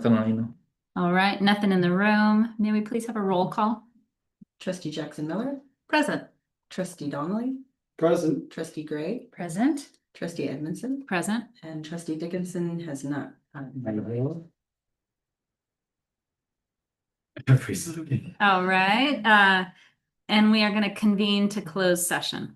Fine. All right, nothing in the room. May we please have a roll call? Trustee Jackson Miller, Present. trustee Donnelly, Present. trustee Gray, Present. trustee Edmondson, Present. and trustee Dickinson has not. All right, and we are going to convene to close session.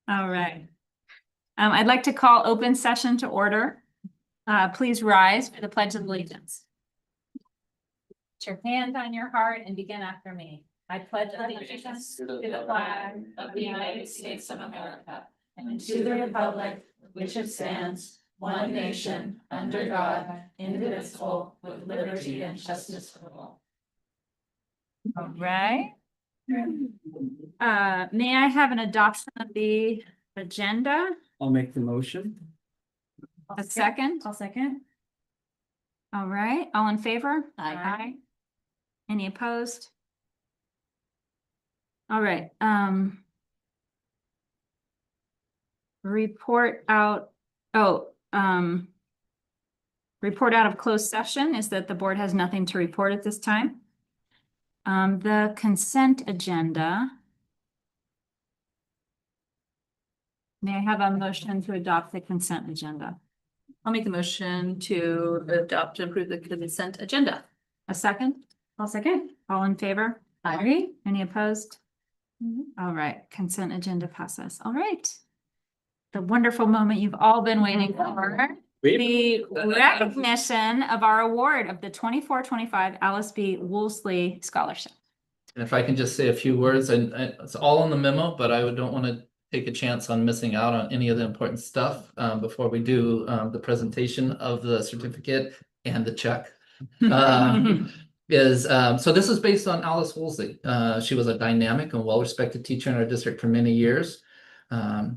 All right. I'd like to call open session to order. Please rise for the Pledge of Allegiance. Put your hand on your heart and begin after me. I pledge allegiance to the flag of the United States of America and to the republic which it stands, one nation, under God, indivisible, with liberty and justice for all. All right. May I have an adoption of the agenda? I'll make the motion. A second? I'll second. All right, all in favor? Aye. Any opposed? All right, report out of closed session is that the board has nothing to report at this time. The consent agenda. May I have a motion to adopt the consent agenda? I'll make the motion to adopt and approve the consent agenda. A second? I'll second. All in favor? Aye. Any opposed? All right, consent agenda passes. All right. The wonderful moment you've all been waiting for. The recognition of our award of the 24-25 Alice B. Woolsey Scholarship. And if I can just say a few words, and it's all in the memo, but I don't want to take a chance on missing out on any of the important stuff before we do the presentation of the certificate and the check. So this is based on Alice Woolsey. She was a dynamic and well-respected teacher in our district for many years.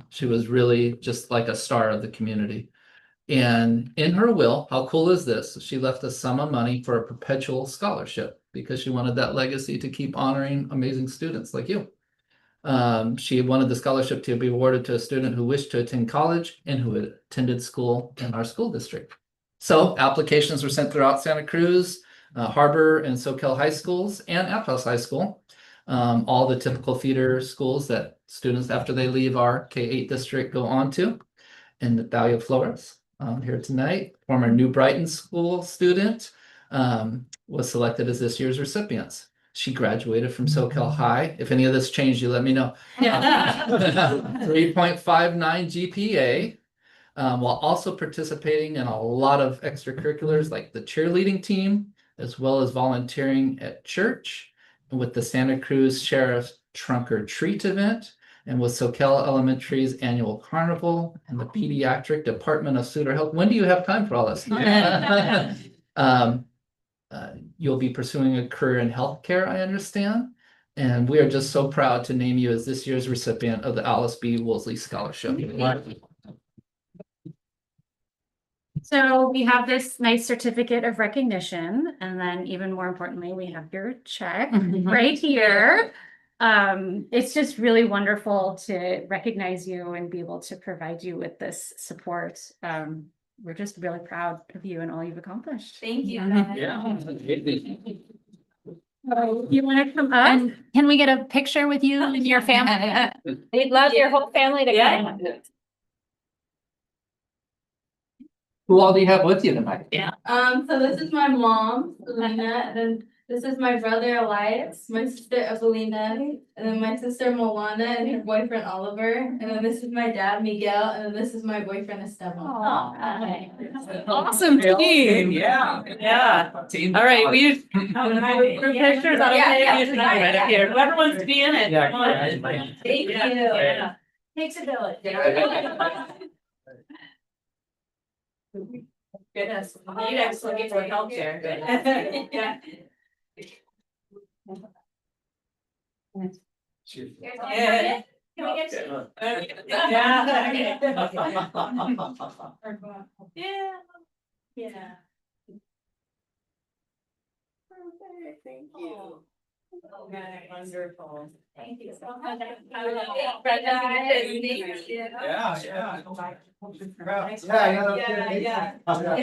She was really just like a star of the community. And in her will, how cool is this? She left a sum of money for a perpetual scholarship because she wanted that legacy to keep honoring amazing students like you. She wanted the scholarship to be awarded to a student who wished to attend college and who had attended school in our school district. So applications were sent throughout Santa Cruz, Harbor and Soquel high schools and Aptos High School. All the typical feeder schools that students after they leave our K-8 district go on to. And Natalia Flores here tonight, former New Brighton School student, was selected as this year's recipients. She graduated from Soquel High. If any of this changed, you let me know. 3.59 GPA, while also participating in a lot of extracurriculars like the cheerleading team, as well as volunteering at church and with the Santa Cruz Sheriff's Trunk or Treat event, and with Soquel Elementary's annual carnival and the pediatric Department of Suitor Health. When do you have time for all this? You'll be pursuing a career in healthcare, I understand. And we are just so proud to name you as this year's recipient of the Alice B. Woolsey Scholarship. So we have this nice certificate of recognition, and then even more importantly, we have your check right here. It's just really wonderful to recognize you and be able to provide you with this support. We're just really proud of you and all you've accomplished. Thank you. Yeah. You want to come up? And can we get a picture with you and your family? We'd love your whole family to come. Who all do you have with you tonight? So this is my mom, Selena, and then this is my brother Elias, my sister Evelina, and then my sister Moana and her boyfriend Oliver, and then this is my dad Miguel, and then this is my boyfriend Esteban. Awesome team. Yeah. Yeah. All right, we group pictures. Is that okay? Yeah. Right up here. Whoever wants to be in it. Yeah. Come on. Thank you. Yeah. Takes a village. Goodness, you guys looking for help here. Yeah. Yeah. Can we get to? Yeah. Yeah. Yeah. Perfect, thank you. Okay, wonderful. Thank you so much. You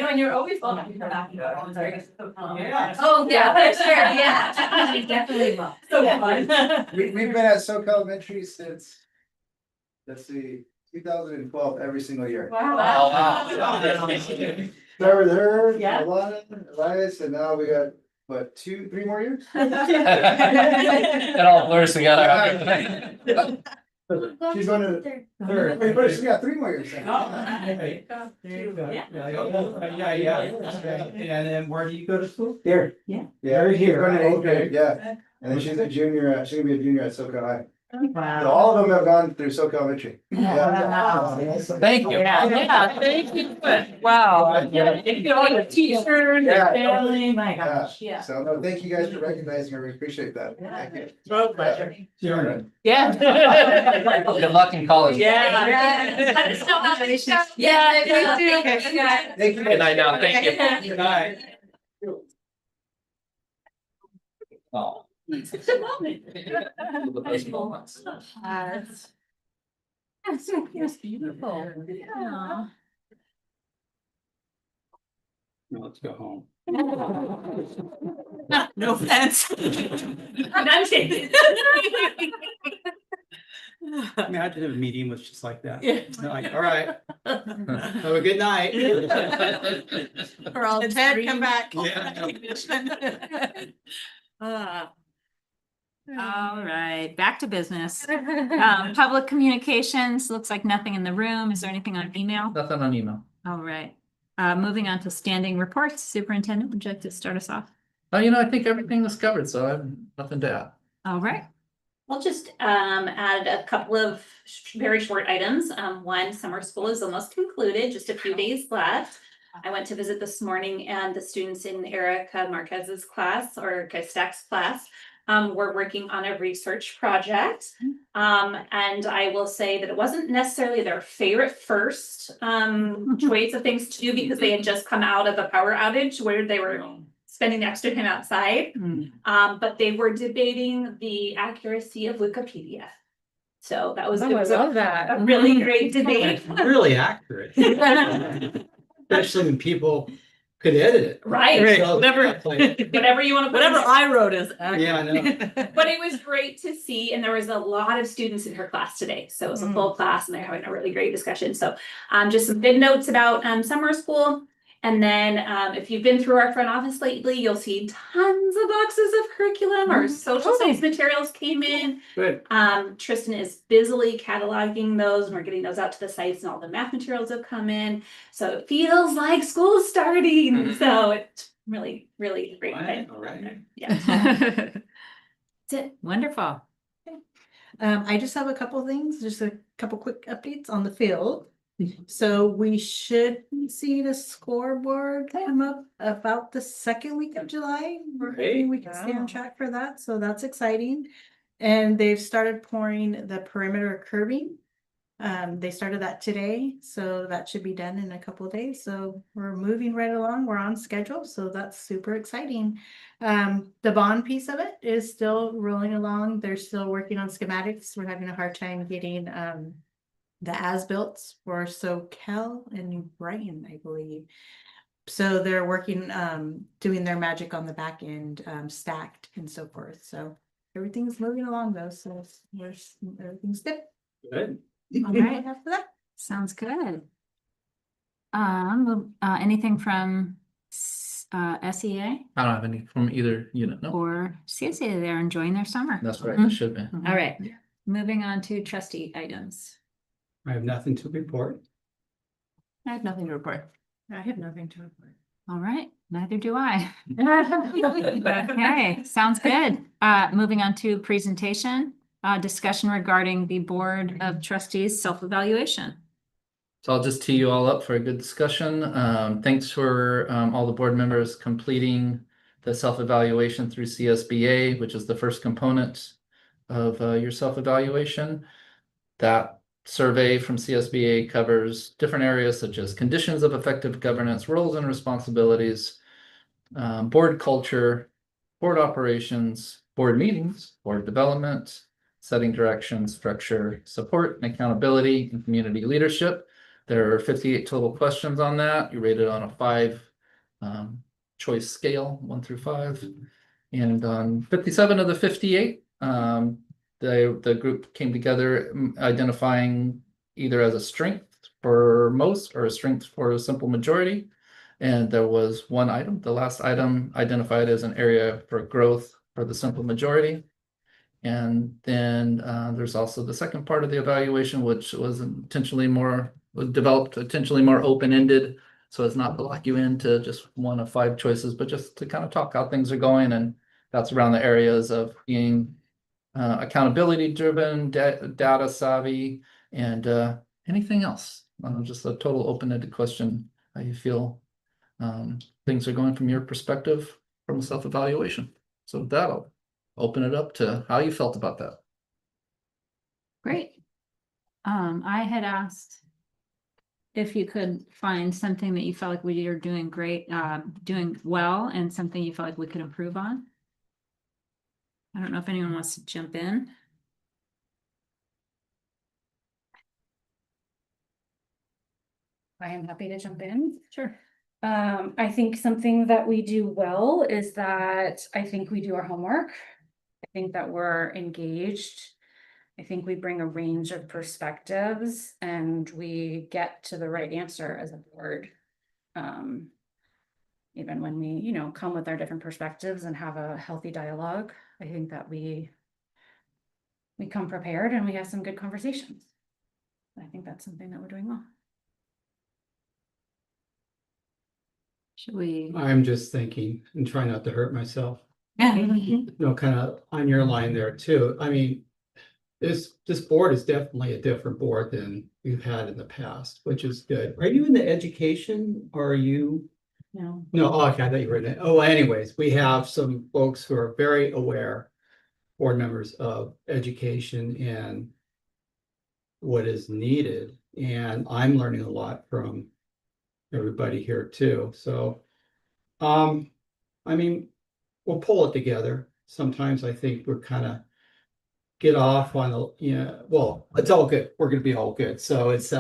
know, and you're always welcome to come back. Oh, yeah, for sure, yeah. You definitely will. So fun. We've been at Soquel Elementary since, let's see, 2012, every single year. Wow. Started with her, Yeah. Alana, Elias, and now we got, what, 3 more years? It all blurs together. She's going to third. Wait, but she's got 3 more years. There you go. Yeah. And then where do you go to school? There. Yeah, Very she's here, going to 8th grade, okay. yeah. And then she's a junior, she's gonna be a junior at SoCal High. So Wow. all of them have gone through SoCal Elementary. Yeah. Thank you. Yeah, thank you. Wow. If you want a t-shirt, Yeah. family, my Yeah. gosh, yeah. So no, thank you guys for recognizing her. We appreciate that. Thank you. Real pleasure. Sure. Yeah. Good luck in college. Yeah. Let us know how they start. Yeah, Yeah, me too. Thank you. Good night now, thank you. Good night. Oh. It's a moment. The best moments. It's beautiful. Yeah. Let's go home. No offense. I'm kidding. Imagine if a meeting was just like that. Yeah. They're like, all right, have a good night. Or I'll Ted come back. Yeah. All right, back to business. Public communications, looks like nothing in the room. Is there anything on email? Nothing on email. All right. Moving on to standing reports. Superintendent, would you like to start us off? Oh, you know, I think everything is covered, so I have nothing to add. All right. I'll just add a couple of very short items. One, summer school is almost concluded, just a few days left. I went to visit this morning and the students in Erica Marquez's class or Stack's class were working on a research project. And I will say that it wasn't necessarily their favorite first choice of things to do because they had just come out of a power outage where they were spending the extra time outside. But they were debating the accuracy of Wikipedia. So that was, Oh, it I was love that. a really great debate. Really accurate. Especially when people could edit it. Right, So, whatever. like, whatever you want to. Whatever I wrote is. Yeah, I know. But it was great to see, and there was a lot of students in her class today, so it was a full class, and they're having a really great discussion. So, just some good notes about summer school. And then, if you've been through our front office lately, you'll see tons of boxes of curriculum. Our social science materials came in. Good. Tristan is busily cataloging those, and we're getting those out to the sites, and all the math materials have come in. So it feels like school's starting. So it's really, really great. All right. Yeah. That's it. Wonderful. I just have a couple things, just a couple quick updates on the field. So we should see the scoreboard come up about the second week of July. We're hoping we can stay on track for that, so that's exciting. And they've started pouring the perimeter curbing. They started that today, so that should be done in a couple of days. So we're moving right along. We're on schedule, so that's super exciting. The bond piece of it is still rolling along. They're still working on schematics. We're having a hard time getting the as-built for SoCal and New Brighton, I believe. So they're working, doing their magic on the back end, stacked and so forth. So everything's moving along though. So everything's good. Good. All right. After that. Sounds good. Anything from SEA I don't have any from either unit, no. or CSA? They're enjoying their summer. That's right, it should be. All right. Moving on to trustee items. I have nothing to report. I have nothing to report. I have nothing to report. All right, neither do I. Okay, sounds good. Moving on to presentation, discussion regarding the Board of Trustees self-evaluation. So I'll just tee you all up for a good discussion. Thanks for all the board members completing the self-evaluation through CSBA, which is the first component of your self-evaluation. That survey from CSBA covers different areas such as conditions of effective governance, roles and responsibilities, board culture, board operations, board meetings, board development, setting direction, structure, support and accountability, and community leadership. There are 58 total questions on that. You rate it on a 5 choice scale, 1 through 5. And on 57 of the 58, the group came together identifying either as a strength for most or a strength for a simple majority. And there was one item, the last item identified as an area for growth for the simple majority. And then there's also the second part of the evaluation, which was developed intentionally more open-ended. So as not to lock you into just one of 5 choices, but just to kind of talk how things are going. And that's around the areas of being accountability driven, data savvy, and anything else. Just a total open-ended question, how you feel things are going from your perspective from self-evaluation. So that'll open it up to how you felt about that. Great. I had asked if you could find something that you felt like we are doing great, doing well, and something you felt like we could improve on. I don't know if anyone wants to jump in. I am happy to jump in. Sure. I think something that we do well is that I think we do our homework. I think that we're engaged. I think we bring a range of perspectives and we get to the right answer as a board. Even when we, you know, come with our different perspectives and have a healthy dialogue, I think that we come prepared and we have some good conversations. I think that's something that we're doing well. Should we? I'm just thinking and trying not to hurt myself, Yeah. you know, kind of on your line there too. I mean, this board is definitely a different board than we've had in the past, which is good. Are you in the education or are you? No. No, oh, okay, I thought you were in it. Oh, anyways, we have some folks who are very aware, board members of education and what is needed. And I'm learning a lot from everybody here too. So, I mean, we'll pull it together. Sometimes I think we're kind of get off on the, you know, well, it's all good. We're gonna be all good. So it's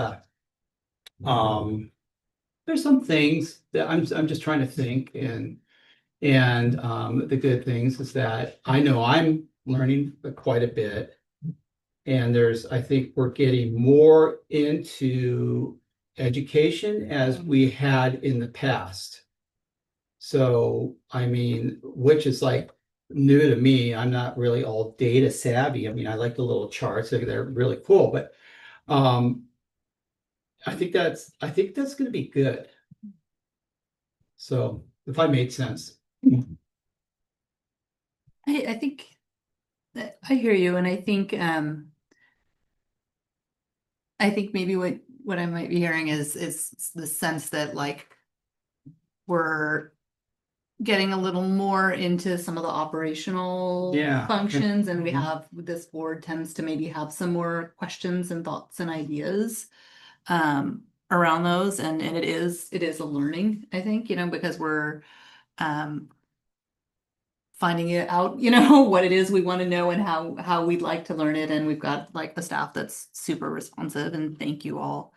there's some things that I'm just trying to think and the good things is that I know I'm learning quite a bit. And I think we're getting more into education as we had in the past. So, I mean, which is like new to me. I'm not really all data savvy. I mean, I like the little charts, they're really cool, but I think that's gonna be good. So if I made sense. I think that I hear you, and I think maybe what I might be hearing is the sense that like we're getting a little more into some of the operational Yeah. functions, and we Mhm. have this board tends to maybe have some more questions and thoughts and ideas around those, and it is a learning, I think, you know, because we're finding it out, you know, what it is we want to know and how we'd like to learn it. And we've got like the staff that's super responsive, and thank you all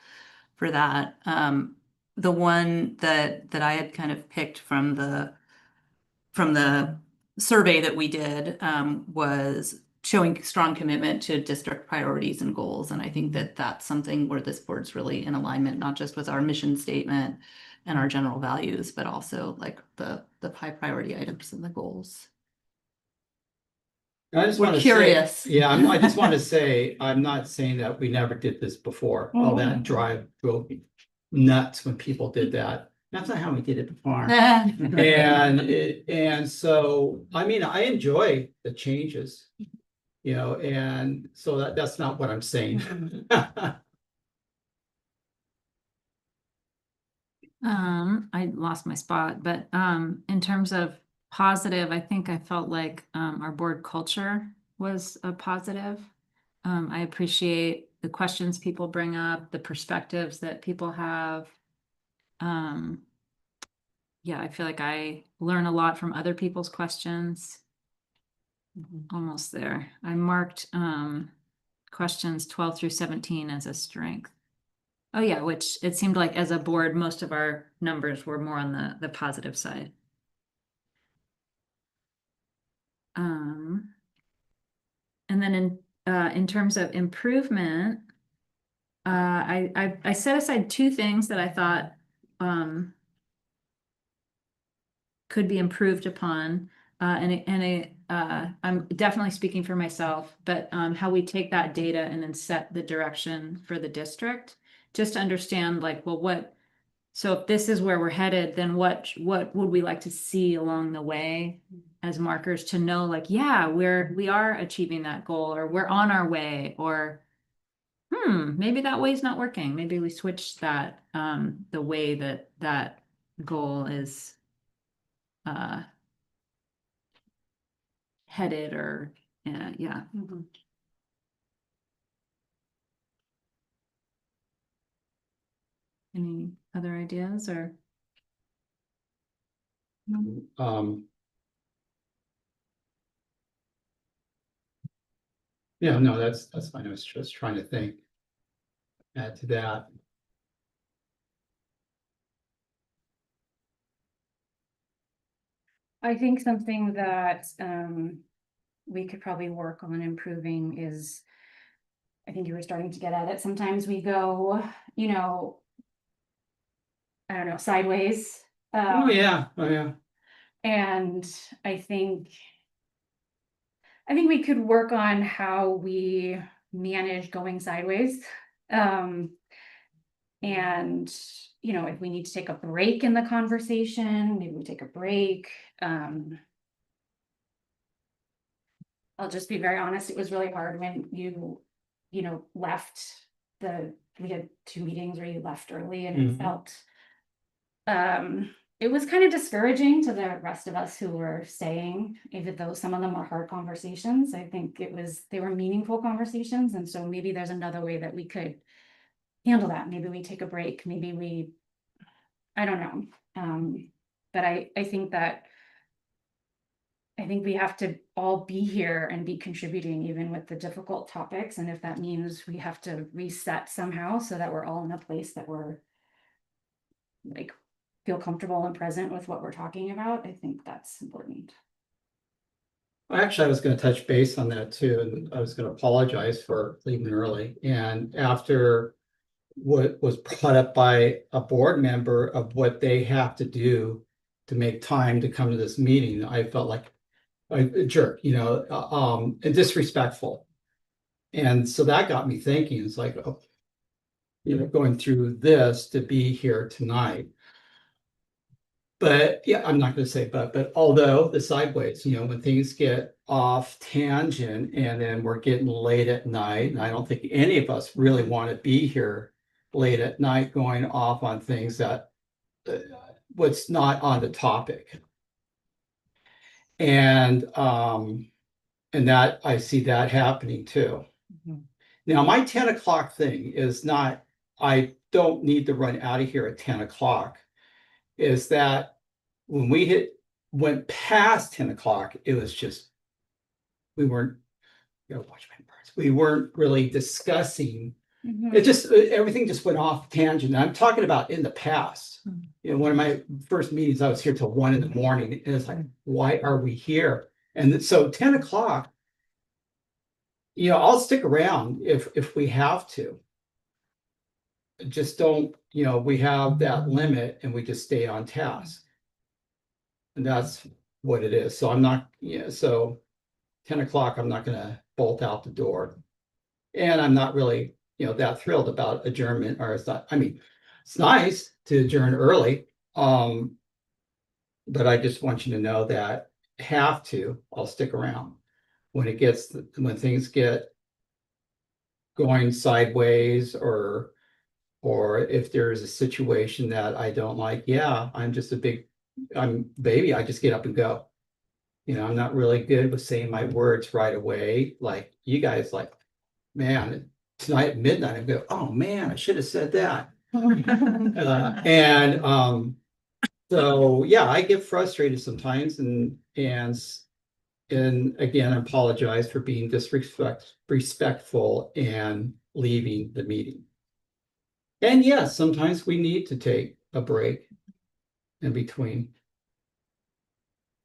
for that. The one that I had kind of picked from the survey that we did was showing strong commitment to district priorities and goals. And I think that that's something where this board's really in alignment, not just with our mission statement and our general values, but also like the high priority items and the goals. I just We're want to curious. say, yeah, I just want to say, I'm not saying that we never did this before. All that drive drove me nuts when people did that. That's not how we did it before. And so, I mean, I enjoy the changes, you know, and so that's not what I'm saying. I lost my spot, but in terms of positive, I think I felt like our board culture was a positive. I appreciate the questions people bring up, the perspectives that people have. Yeah, I feel like I learn a lot from other people's questions. Almost there. I marked questions 12 through 17 as a strength. Oh yeah, which it seemed like as a board, most of our numbers were more on the positive side. And then in terms of improvement, I set aside 2 things that I thought could be improved upon. I'm definitely speaking for myself, but how we take that data and then set the direction for the district, just to understand like, well, what, so if this is where we're headed, then what would we like to see along the way as markers to know like, yeah, we are achieving that goal, or we're on our way, or maybe that way's not working. Maybe we switch that, the way that that goal is headed, or yeah. Any other ideas or? Um. Yeah, no, that's fine. I was just trying to think. Add to that. I think something that we could probably work on improving is, I think you were starting to get at it. Sometimes we go, you know, I don't know, sideways. Oh, yeah, oh, yeah. And I think we could work on how we manage going sideways. And, you know, if we need to take a break in the conversation, maybe we take a break. I'll just be very honest, it was really hard when you know, left we had 2 meetings where you left early, and it felt, it was kind of discouraging to the rest of us who were staying, even though some of them were hard conversations. I think they were meaningful conversations. And so maybe there's another way that we could handle that. Maybe we take a break, I don't know. But I think we have to all be here and be contributing even with the difficult topics. And if that means we have to reset somehow so that we're all in a place that we're like feel comfortable and present with what we're talking about, I think that's important. Actually, I was gonna touch base on that too, and I was gonna apologize for leaving early. And after what was brought up by a board member of what they have to do to make time to come to this meeting, I felt like a jerk, you know, and disrespectful. And so that got me thinking, it's like, oh, you know, going through this to be here tonight. But yeah, I'm not gonna say but although the sideways, you know, when things get off tangent and then we're getting late at night, and I don't think any of us really want to be here late at night going off on things that what's not on the topic. And that I see that happening too. Now, my 10 o'clock thing is not, I don't need to run out of here at 10 o'clock. Is that when we went past 10 o'clock, it was just, we weren't, you know, watch my words. We weren't really discussing. It just, everything just went off tangent. I'm talking about in the past. You know, one of my first meetings, I was here till 1 a.m. and it's like, why are we here? And so 10 o'clock, you know, I'll stick around if we have to. Just don't, you know, we have that limit and we just stay on task. And that's what it is. So I'm not, yeah, so 10 o'clock, I'm not gonna bolt out the door. And I'm not really, you know, that thrilled about adjournment, or it's not, I mean, it's nice to adjourn early. But I just want you to know that I'll stick around when things get going sideways, or if there's a situation that I don't like, yeah, I just get up and go. You know, I'm not really good with saying my words right away. Like you guys, like, man, tonight at midnight, I go, oh man, I should have said that. So yeah, I get frustrated sometimes, and again, I apologize for being disrespectful and leaving the meeting. And yes, sometimes we need to take a break in between.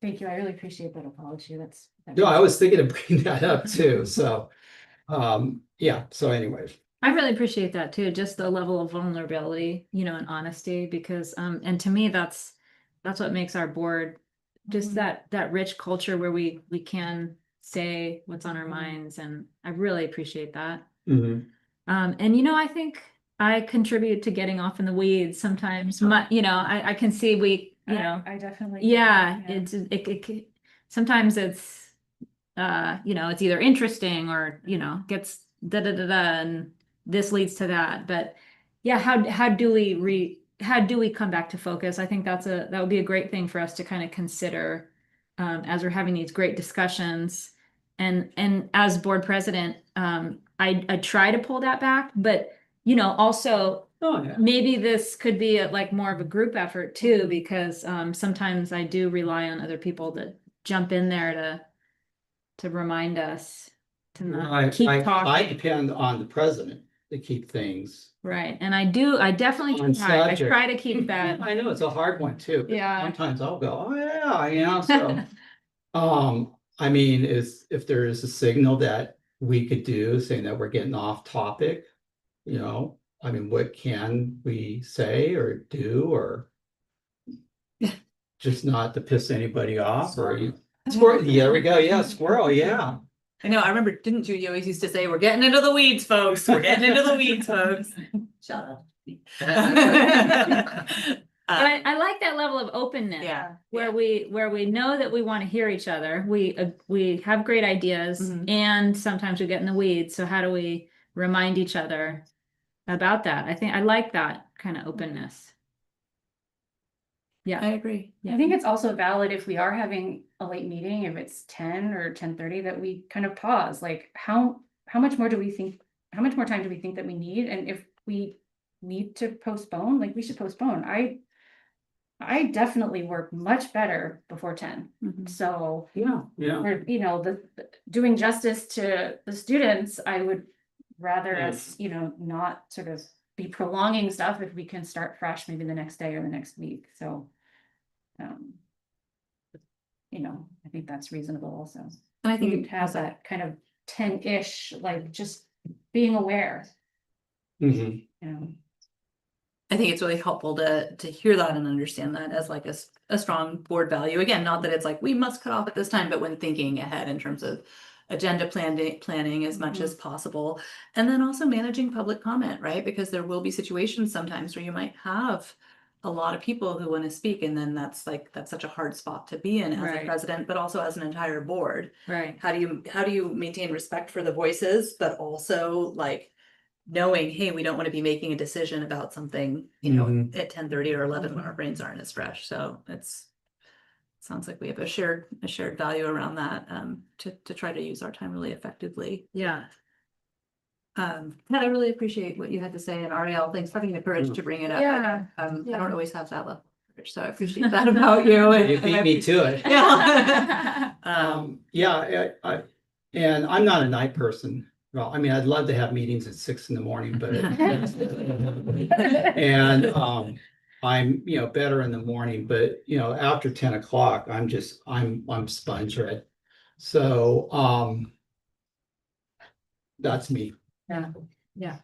Thank you. I really appreciate that apology. No, I was thinking of bringing that up too. So, yeah. So anyways. I really appreciate that too, just the level of vulnerability, you know, and honesty, because and to me that's what makes our board just that rich culture where we can say what's on our minds, and I really appreciate that. Mhm. And I think I contribute to getting off in the weeds sometimes. I can see I definitely. yeah, it sometimes it's it's either interesting or gets da da da da, and this leads to that. But yeah, how do we come back to focus? I think that would be a great thing for us to kind of consider as we're having these great discussions. And as board president, I try to pull that back, but also Oh, yeah. maybe this could be like more of a group effort too, because sometimes I do rely on other people to jump in there to remind us to not keep I talking. depend on the president to keep things. Right. And I definitely On try. I subject. try to keep that. I know it's a hard one too. But Yeah. sometimes I'll go, oh yeah, so. I mean, if there is a signal that we could do saying that we're getting off topic, I mean, what can we say or do or just not to piss anybody off or squirrel, yeah, there we go, yeah, squirrel, yeah. I know, I remember, didn't you always used to say, we're getting into the weeds, folks, we're getting into the weeds, folks. Shut up. But I like that level of openness. Yeah. Where we know that we want to hear each other. We have great ideas, Mhm. and sometimes we get in the weeds. So how do we remind each other about that? I think I like that kind of openness. Yeah. I agree. I think it's also valid if we are having a late meeting, if it's 10 or 10:30, that we kind of pause, like how much more time do we think that we need? And if we need to postpone, like we should postpone. I definitely work much better before 10. Mhm. So Yeah. we're, doing justice to the students, I would rather us, not sort of be prolonging stuff if we can start fresh maybe the next day or the next week. So I think that's reasonable also. And I We think have that kind of 10-ish, like just being aware, Mhm. I think it's really helpful to hear that and understand that as like a strong board value. Again, not that it's like we must cut off at this time, but when thinking ahead in terms of agenda planning as much as possible. And then also managing public comment, right? Because there will be situations sometimes where you might have a lot of people who want to speak, and then that's such a hard spot to be in as a Right. president, but also as an entire board. Right. How do you maintain respect for the voices, but also like knowing, hey, we don't want to be making a decision about something, Mhm. at 10:30 or 11 when our brains aren't as fresh. So sounds like we have a shared value around that, to try to use our time really effectively. Yeah. Ted, I really appreciate what you had to say, and Ariel, thanks for having the courage to bring it up. Yeah. I Yeah. don't always have that level of courage, so I appreciate that about you. You beat me to it. Yeah. Yeah, and I'm not a night person. Well, I mean, I'd love to have meetings at 6 in the morning, but and I'm better in the morning, but after 10 o'clock, I'm sponge red. So that's me. Yeah.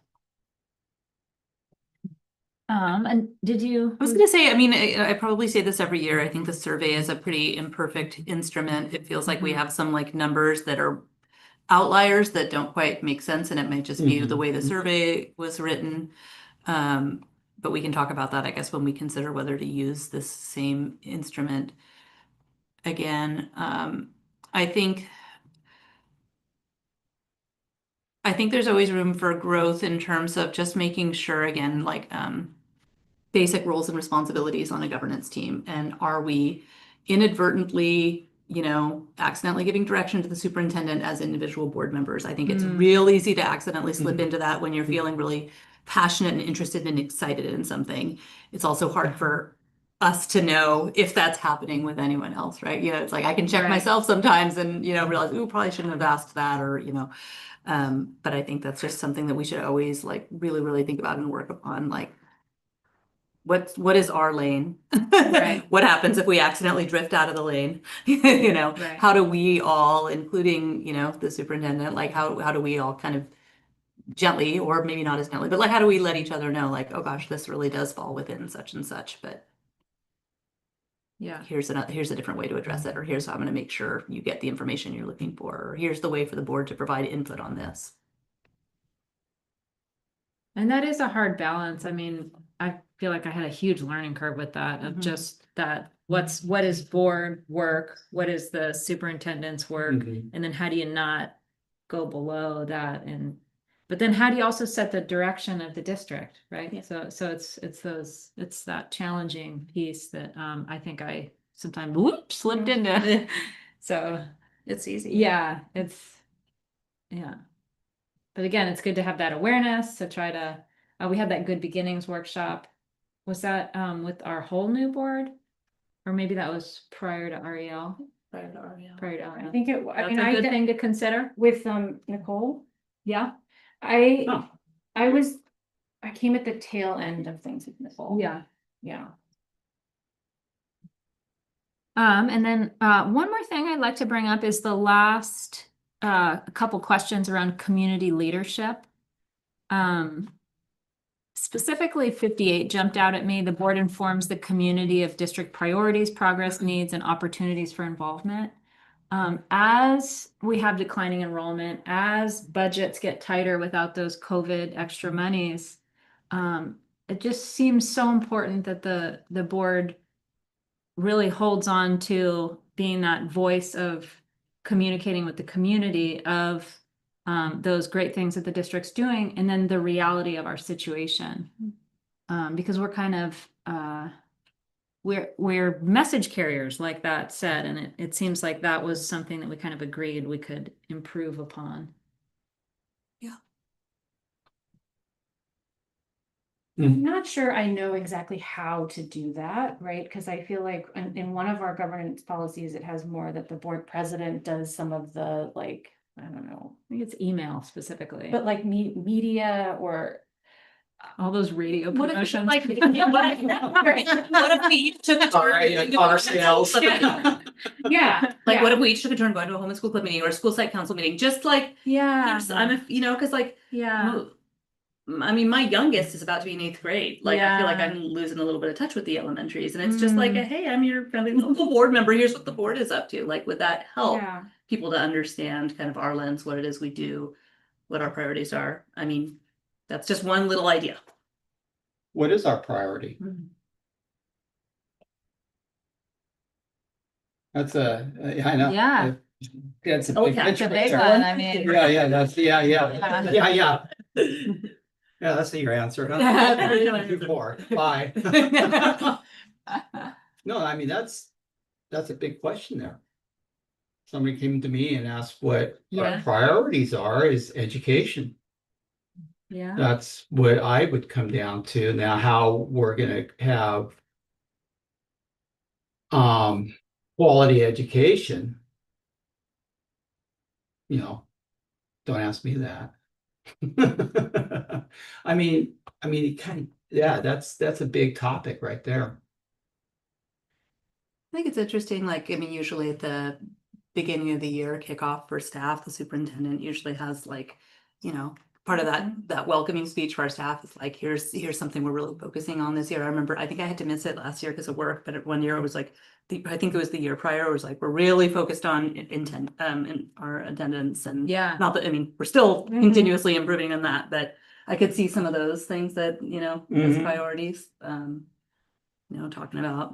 And did you? I was gonna say, I mean, I probably say this every year. I think the survey is a pretty imperfect instrument. It feels like we have some like numbers that are outliers that don't quite make sense, and it might just be the way the survey was written. But we can talk about that, I guess, when we consider whether to use this same instrument again. I think there's always room for growth in terms of just making sure, again, like basic roles and responsibilities on a governance team. And are we inadvertently, accidentally giving direction to the superintendent as individual board members? I think it's real easy to accidentally slip into that when you're feeling really passionate and interested and excited in something. It's also hard for us to know if that's happening with anyone else, right? It's like I can check myself sometimes and, realize, ooh, probably shouldn't have asked that, or, but I think that's just something that we should always like really, really think about and work upon, like what is our lane? Right. What happens if we accidentally drift out of the lane? Right. How do we all, including, the superintendent, like how do we all kind of gently, or maybe not as gently, but like how do we let each other know, like, oh gosh, this really does fall within such and such, but Yeah. here's a different way to address it, or here's how I'm gonna make sure you get the information you're looking for, or here's the way for the board to provide input on this. And that is a hard balance. I mean, I feel like I had a huge learning curve with that of Mhm. just that what is board work? What is the superintendent's work? Mhm. And then how do you not go below that? But then how do you also set the direction of the district, right? Yeah. So it's that challenging piece that I think I sometimes slipped into. So It's easy. yeah, yeah. But again, it's good to have that awareness to try to, we had that good beginnings workshop. Was that with our whole new board? Or maybe that was prior to REL? Prior to REL. Prior to I REL. think it, I That's mean, a I good did thing to consider. with Nicole, Yeah, Oh. I came at the tail end of things with Nicole. yeah. Yeah. And then one more thing I'd like to bring up is the last couple questions around community leadership. Specifically 58 jumped out at me. The board informs the community of district priorities, progress needs, and opportunities for involvement. As we have declining enrollment, as budgets get tighter without those COVID extra monies, it just seems so important that the board really holds on to being that voice of communicating with the community of those great things that the district's doing, and then the reality of our situation. Because we're kind of we're message carriers, like that said, and it seems like that was something that we kind of agreed we could improve upon. I'm not sure I know exactly how to do that, right? Because I feel like in one of our governance policies, it has more that the board president does some of the, like, I don't know, I think it's email specifically, but like media or all those radio What if, promotions. like, what if we each took a turn? Car sales. yeah, Like, what if we each took a turn going to a home and school club meeting or a school site council meeting, just like, Yeah, cause like, yeah, I mean, my youngest is about to be in 8th grade. Like, I feel like Yeah. I'm losing a little bit of touch with the elementaries, and it's just like, Mm. hey, I'm your friendly local board member. Here's what the board is up to. Like, would that help yeah. people to understand kind of our lens, what it is we do, what our priorities are? I mean, that's just one little idea. What is our priority? That's I know. Yeah. That's a Oh, big yeah, it's a picture big right one. there. I mean, Yeah, that's, yeah. Yeah. Yeah. Yeah, that's your answer, huh? Yeah. Before, bye. No, I mean, that's a big question there. Somebody came to me and asked what our Yeah. priorities are, is education. yeah, That's what I would come down to. Now, how we're gonna have quality education. Don't ask me that. I mean, it kind of, yeah, that's a big topic right there. I think it's interesting, like, I mean, usually at the beginning of the year kickoff for staff, the superintendent usually has like, part of that welcoming speech for our staff is like, here's something we're really focusing on this year. I remember, I think I had to miss it last year because of work, but one year it was like, I think it was the year prior, it was like, we're really focused on in our attendance, and yeah. not that, I mean, we're still Mhm. continuously improving on that, but I could see some of those things that, as Mhm. priorities, talking about,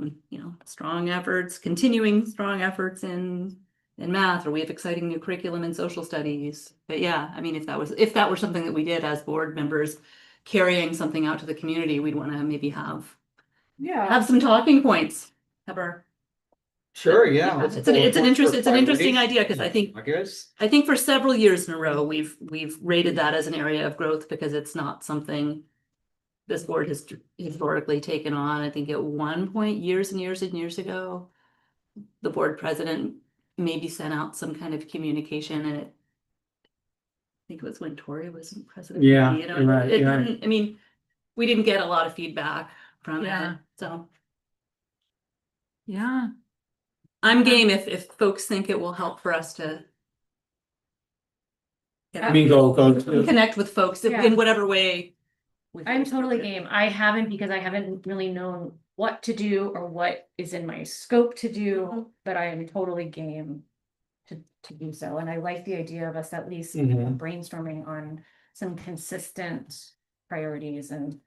continuing strong efforts in math, or we have exciting new curriculum in social studies. But yeah, I mean, if that were something that we did as board members, carrying something out to the community, we'd want to maybe have some talking points. Sure, yeah. It's an interesting idea, because I think for several years in a row, we've rated that as an area of growth, because it's not something this board has historically taken on. I think at one point, years and years and years ago, the board president maybe sent out some kind of communication, and I think it was when Tori was president. Yeah, it right. didn't, I mean, we didn't get a lot of feedback from Yeah. it, so Yeah. I'm game if folks think it will help for us to I mean, go to. connect with folks Yeah. in whatever way. I'm totally game. I haven't, because I haven't really known what to do or what is in my scope to do, but I am totally game to do so. And I like the idea of us at least Mhm. brainstorming on some consistent priorities and,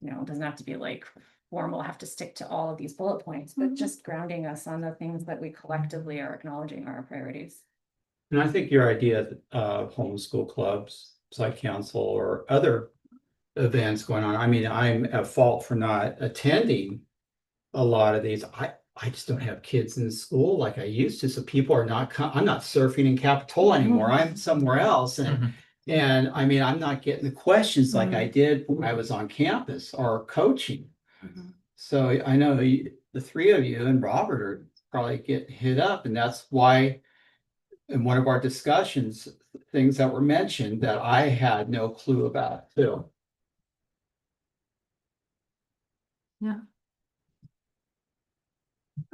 you know, it doesn't have to be like formal, have to stick to all of these bullet points, but just grounding us on the things that we collectively are acknowledging are our priorities. And I think your idea of homeschool clubs, site council, or other events going on, I mean, I'm at fault for not attending a lot of these. I just don't have kids in school like I used to, so people are not, I'm not surfing in Capitola anymore, I'm somewhere else, and I mean, I'm not getting the questions like I did when I was on campus or coaching. So I know the three of you and Robert are probably getting hit up, and that's why in one of our discussions, things that were mentioned that I had no clue about too.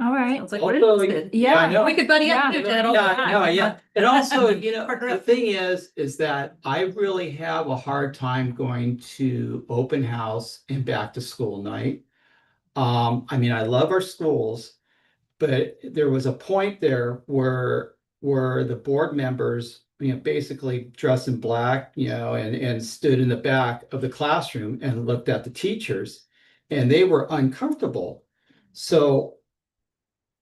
All right. Sounds like Also, we're good. yeah, I know. We could buddy up. Yeah. do that all the time. Yeah. And also, you know, Partner the up. thing is that I really have a hard time going to open house and back to school night. I mean, I love our schools, but there was a point there where the board members, you know, basically dressed in black, you know, and stood in the back of the classroom and looked at the teachers, and they were uncomfortable. So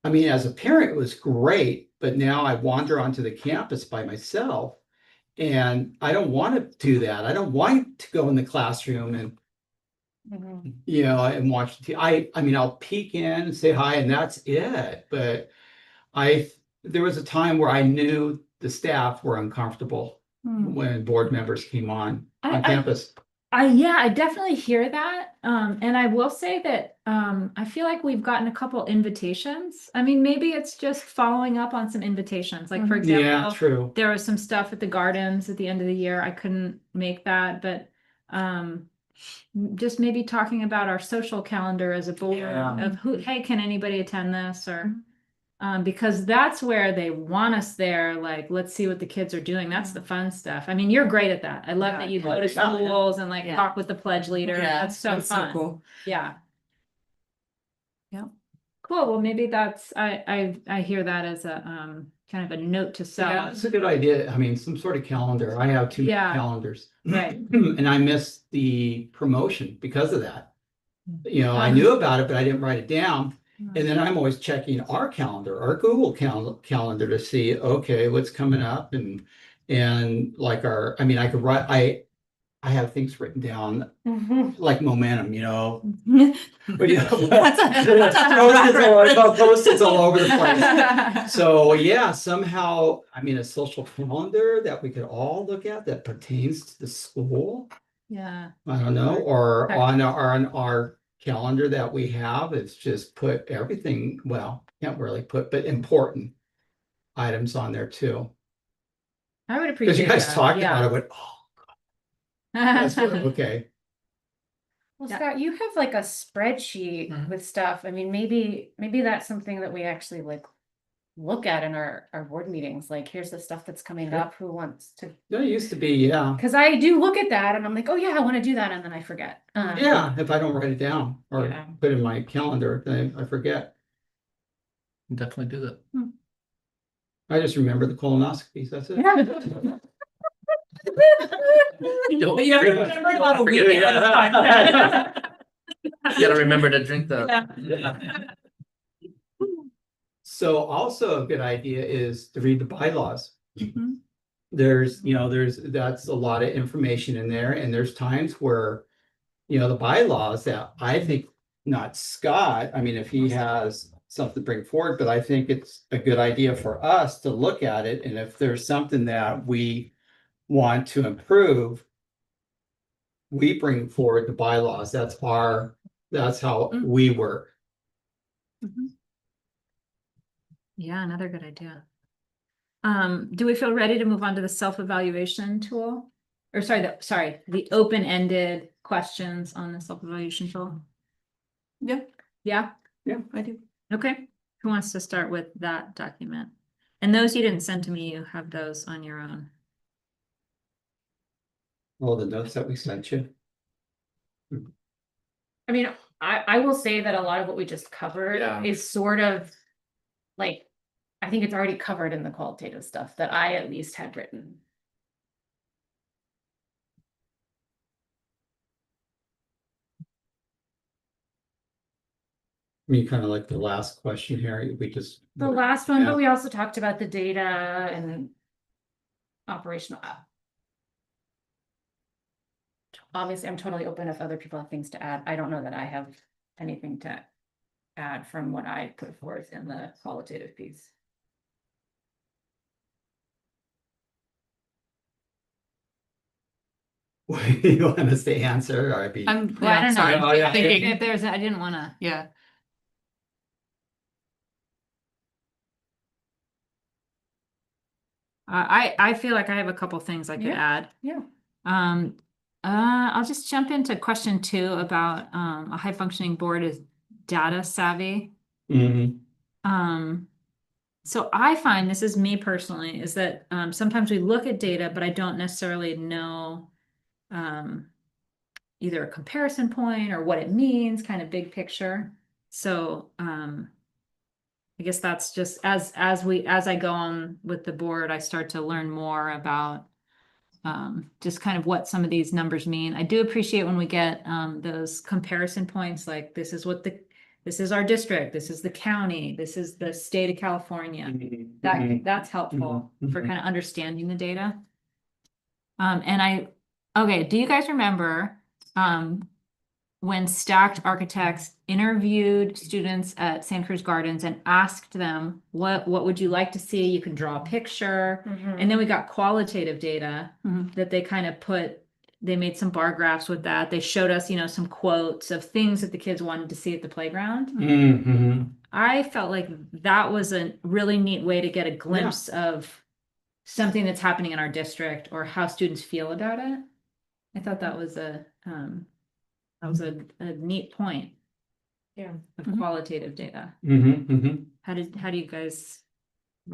I mean, as a parent, it was great, but now I wander onto the campus by myself, and I don't want to do that. I don't want to go in the classroom and, you know, and watch the I mean, I'll peek in and say hi, and that's it. But there was a time where I knew the staff were uncomfortable when board members came on campus. Yeah, I definitely hear that. And I will say that I feel like we've gotten a couple invitations. I mean, maybe it's just following up on some invitations. Like, for example, Yeah, true. there was some stuff at the gardens at the end of the year. I couldn't make that, but just maybe talking about our social calendar as a board of who, hey, can anybody attend this? Or because that's where they want us there. Like, let's see what the kids are doing. That's the fun stuff. I mean, you're great at that. I love that you go to schools and like talk with the pledge leader. That's so fun. cool. Yeah. Yeah. Cool. Well, maybe that's, I hear that as a kind of a note to Yeah, self. it's a good idea. I mean, some sort of calendar. I have two Yeah. calendars. Right. And I missed the promotion because of that. You know, I knew about it, but I didn't write it down. And then I'm always checking our calendar, our Google calendar to see, okay, what's coming up, and like I mean, I could write, I have things written down like momentum, you know. But you know, Post-its all over the place. So yeah, somehow, I mean, a social calendar that we could all look at that pertains to the school. Yeah. I don't know, or on our calendar that we have, it's just put everything, well, can't really put, but important items on there too. I would Because appreciate you guys that. talked Yeah. about it, went, oh, that's good. Okay. Well, Yeah. Scott, you have like a spreadsheet with stuff. I mean, maybe that's something that we actually like look at in our board meetings. Like, here's the stuff that's coming up. Who wants to? There used to be, yeah. Because I do look at that and I'm like, oh yeah, I want to do that, and then I forget. Yeah, if I don't write it down or Yeah. put it in my calendar, then I forget. Definitely do that. I just remember the colonoscopies, that's it. Don't You have to forget- remember about a week forget- ahead of time. You gotta remember to drink that. So also a good idea is to read the bylaws. There's, you know, that's a lot of information in there, and there's times where, you know, the bylaws that I think, not Scott, I mean, if he has something to bring forward, but I think it's a good idea for us to look at it, and if there's something that we want to improve, we bring forward the bylaws. That's how we work. Yeah, another good idea. Do we feel ready to move on to the self-evaluation tool? Or the open-ended questions on the self-evaluation tool? Yeah. Yeah? Yeah, I do. Okay. Who wants to start with that document? And those you didn't send to me, you have those on your own. All the notes that we sent you. I mean, I will say that a lot of what we just covered Yeah. is sort of like, I think it's already covered in the qualitative stuff that I at least had written. I mean, kind of like the last question here, we just. The last one, Yeah. but we also talked about the data and operational. Obviously, I'm totally open if other people have things to add. I don't know that I have anything to add from what I put forth in the qualitative piece. You want us to answer or be? I'm, Well, I yeah, don't sorry, know. Oh, yeah. thinking, If there's, I didn't wanna. yeah. I feel like I have a couple things I could Yeah. add. Yeah. I'll just jump into question 2 about a high functioning board is data savvy. Mhm. So I find, this is me personally, is that sometimes we look at data, but I don't necessarily know either a comparison point or what it means, kind of big picture. So I guess that's just as I go on with the board, I start to learn more about just kind of what some of these numbers mean. I do appreciate when we get those comparison points, like this is our district, this is the county, this is the state of California. Mhm. That's helpful Mhm. for kind of understanding the data. Okay, do you guys remember when Stacked Architects interviewed students at Santa Cruz Gardens and asked them, what would you like to see? You can draw a picture. And then we got qualitative data that they kind of they made some bar graphs with that. They showed us, some quotes of things that the kids wanted to see at the playground. Mhm. I felt like that was a really neat way to get a glimpse of something that's happening in our district or how students feel about it. I thought that was a neat point. Yeah. Of qualitative data. Mhm. Mhm. What do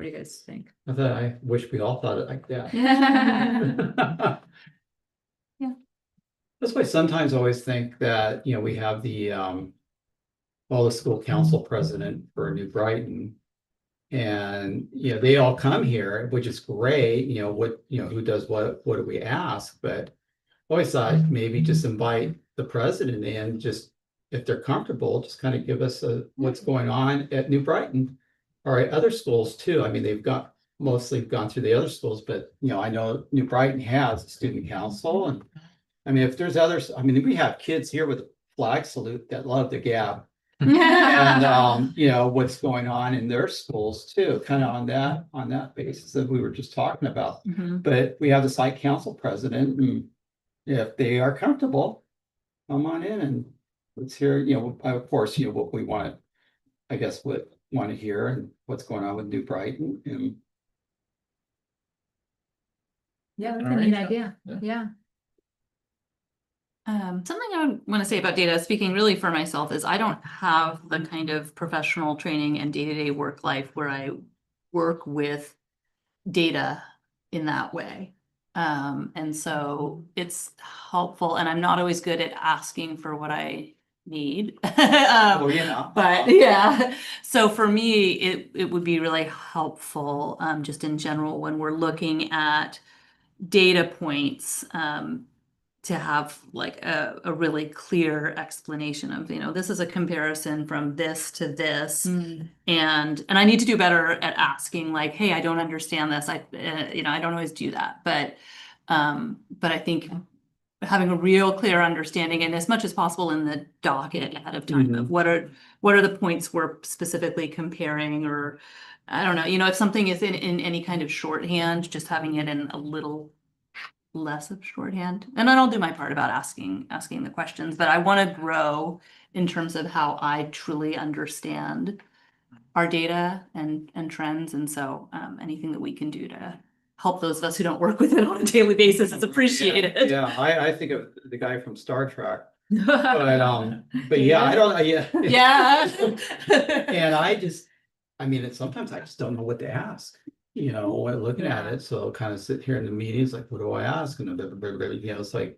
you guys think? I wish we all thought it like that. Yeah. That's why sometimes I always think that, we have the school council president for New Brighton. And, they all come here, which is great, who does what do we ask? But I always thought maybe just invite the president in, just if they're comfortable, just kind of give us what's going on at New Brighton. Or at other schools too. I mean, they've mostly gone through the other schools, but I know New Brighton has a student council. And I mean, if there's others, I mean, we have kids here with a flag salute that love the Gab. And what's going on in their schools too, kind of on that basis that we were just talking about. But we have the site council president, and if they are comfortable, come on in and let's hear, of course, what we want to, I guess, what want to hear and what's going on with New Brighton. And Yeah, that's All a neat right. idea. Yeah. Yeah. Something I would want to say about data, speaking really for myself, is I don't have the kind of professional training and day-to-day work life where I work with data in that way. And so it's helpful, and I'm not always good at asking for what I need. But yeah, so for me, it would be really helpful, just in general, when we're looking at data points, to have like a really clear explanation of, this is a comparison from this to this. And I need to do better at asking, like, hey, I don't understand this. I don't always do that, but I think having a real clear understanding, and as much as possible in the docket ahead of time, of what are the points we're specifically comparing, or I don't know, if something is in any kind of shorthand, just having it in a little less of shorthand. And then I'll do my part about asking the questions, but I want to grow in terms of how I truly understand our data and trends. And so anything that we can do to help those of us who don't work with it on a daily basis is appreciated. Yeah, I think of the guy from Star Trek. But yeah, I don't, Yeah. And sometimes I just don't know what to ask, when looking at it. So kind of sit here in the meetings, like, what do I ask? And it's like,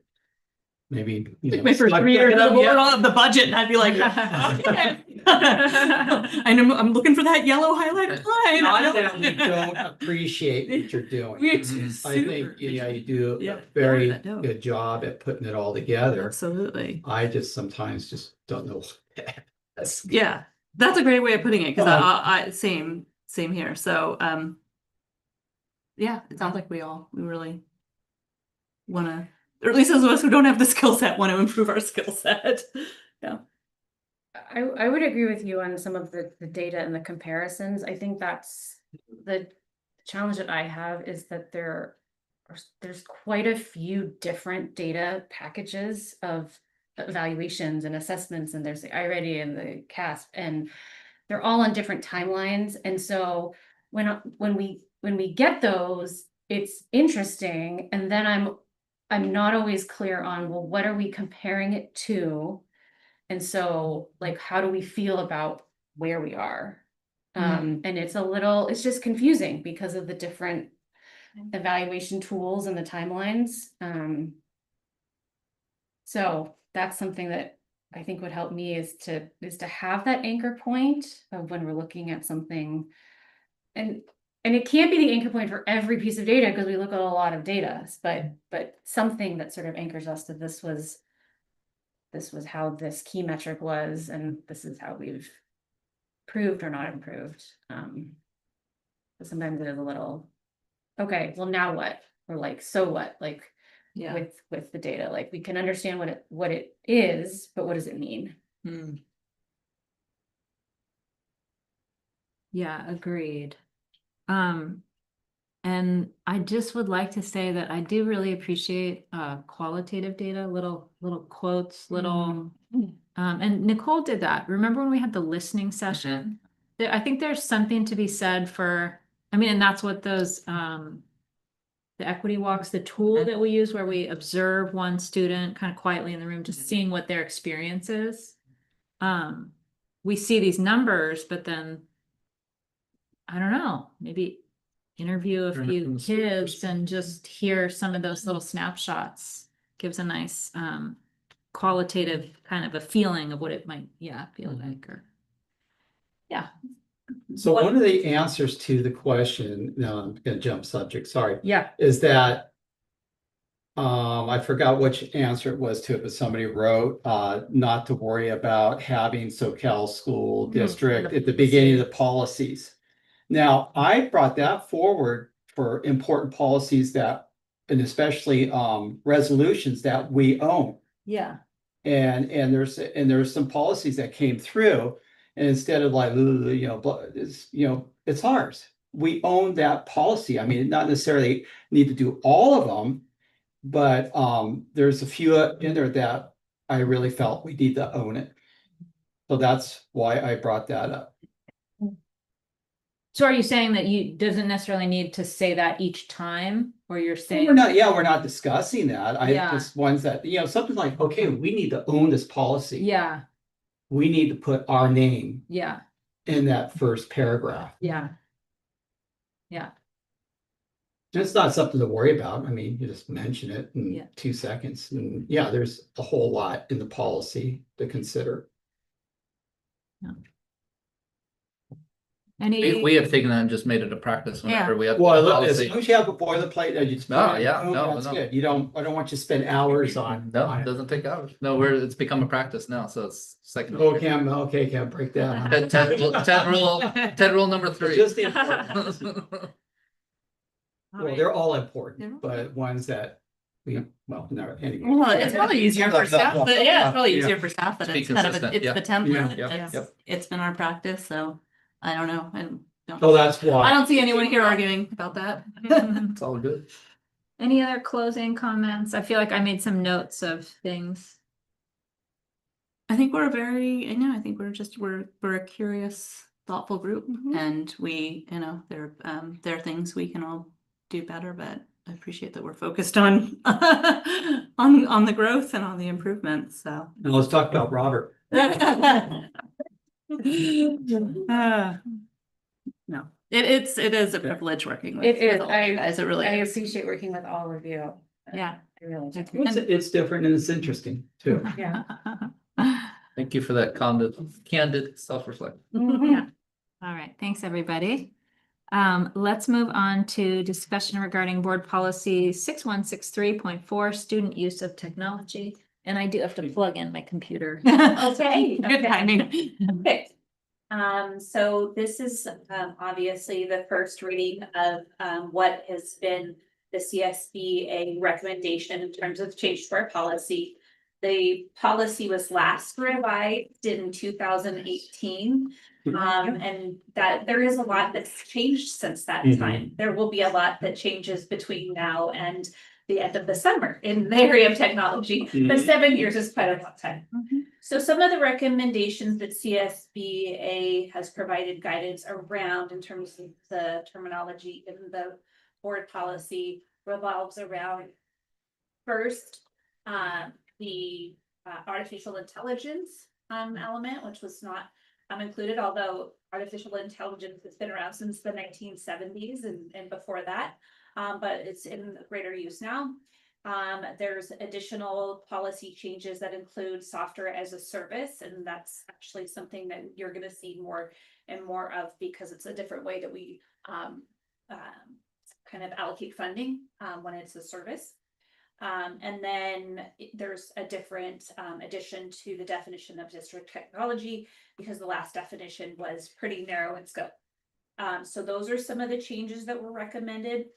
maybe. My first reader of the budget, and I'd be like, okay. I know, I'm looking for that yellow highlighted line. Not that we don't appreciate what you're doing. We I think, yeah, you do Yeah, a very yeah, no. good job at putting it all together. Absolutely. I just sometimes just don't know. Yeah, that's a great way of putting it, because I same here. So yeah, it sounds like we really wanna, or at least those of us who don't have the skill set want to improve our skill set. Yeah. I would agree with you on some of the data and the comparisons. I think that's the challenge that I have, is that there's quite a few different data packages of evaluations and assessments, and there's the iReady and the CASP, and they're all on different timelines. And so when we get those, it's interesting, and then I'm not always clear on, well, what are we comparing it to? And so, like, how do we feel about where we are? And it's just confusing because of the different evaluation tools and the timelines. So that's something that I think would help me, is to have that anchor point of when we're looking at something. And it can't be the anchor point for every piece of data, because we look at a lot of data, but something that sort of anchors us to this was how this key metric was, and this is how we've improved or not improved. But sometimes it is a little, okay, well, now what? Or like, so what? Like, Yeah. with the data, like, we can understand what it is, but what does it mean? Yeah, agreed. And I just would like to say that I do really appreciate qualitative data, little quotes, little and Nicole did that. Remember when we had the listening session? I think there's something to be said for, I mean, and that's what those the equity walks, the tool that we use, where we observe one student kind of quietly in the room, just seeing what their experience is. We see these numbers, but then I don't know, maybe interview a few kids and just hear some of those little snapshots gives a nice qualitative kind of a feeling of what it might feel like. Or So one of the answers to the question, now I'm gonna jump subject, sorry, yeah, is that I forgot which answer it was to it, but somebody wrote not to worry about having SoCal School District at the beginning of the policies. Now, I brought that forward for important policies that, and especially resolutions that we own. yeah. And there's some policies that came through, and instead of like, it's ours. We own that policy. I mean, not necessarily need to do all of them, but there's a few in there that I really felt we need to own it. So that's why I brought that up. So are you saying that you doesn't necessarily need to say that each time, or you're saying? We're not discussing that. Yeah. Just ones that, something like, okay, we need to own this policy. Yeah, We need to put our name yeah, in that first paragraph. yeah. It's not something to worry about. I mean, you just mention it in 2 seconds. And yeah, there's a whole lot in the policy to consider. We have taken that and just made it a practice whenever we have. Well, as policy. long as you have a boilerplate that you just. No, yeah, no, That's no. good. I don't want you to spend hours on. No, it doesn't take hours. No, it's become a practice now, so it's second. Oh, Cam, break that. TED rule number 3. Just the important. Well, they're all important, but ones that no, anyway. Well, it's probably easier for staff, but it's probably Yeah. easier for staff that To be it's kind of, consistent, it's yeah. the template. Yeah. It's been our practice, so I don't know. So that's I why. don't see anyone here arguing about that. It's all good. Any other closing comments? I feel like I made some notes of things. I think we're I think we're a curious, thoughtful group, and we, there are things we can all do better, but I appreciate that we're focused on on the growth and on the improvements. So Now let's talk about Robert. No, it is a privilege working with. It is. with all you guys. It really I is. appreciate working with all of you. Yeah. I really do. It's different and it's interesting too. Yeah. Thank you for that candid self-reflection. Yeah. All right, thanks, everybody. Let's move on to discussion regarding board policy 6163.4, student use of technology. And I do have to plug in my computer. Okay. Good timing. Okay. So this is, obviously the first reading of, what has been the CSBA recommendation in terms of change to our policy. The policy was last revised in 2018. And that there is a lot that's changed since that time. There will be a lot that changes between now and the end of the summer in the area of technology, but 7 years is quite a long time. So some of the recommendations that CSBA has provided guidance around in terms of the terminology in the board policy revolves around first, the artificial intelligence element, which was not included, although artificial intelligence has been around since the 1970s and before that, but it's in greater use now. There's additional policy changes that include software as a service, and that's actually something that you're going to see more and more of because it's a different way that we kind of allocate funding when it's a service. And then there's a different addition to the definition of district technology because the last definition was pretty narrow in scope. So those are some of the changes that were recommended.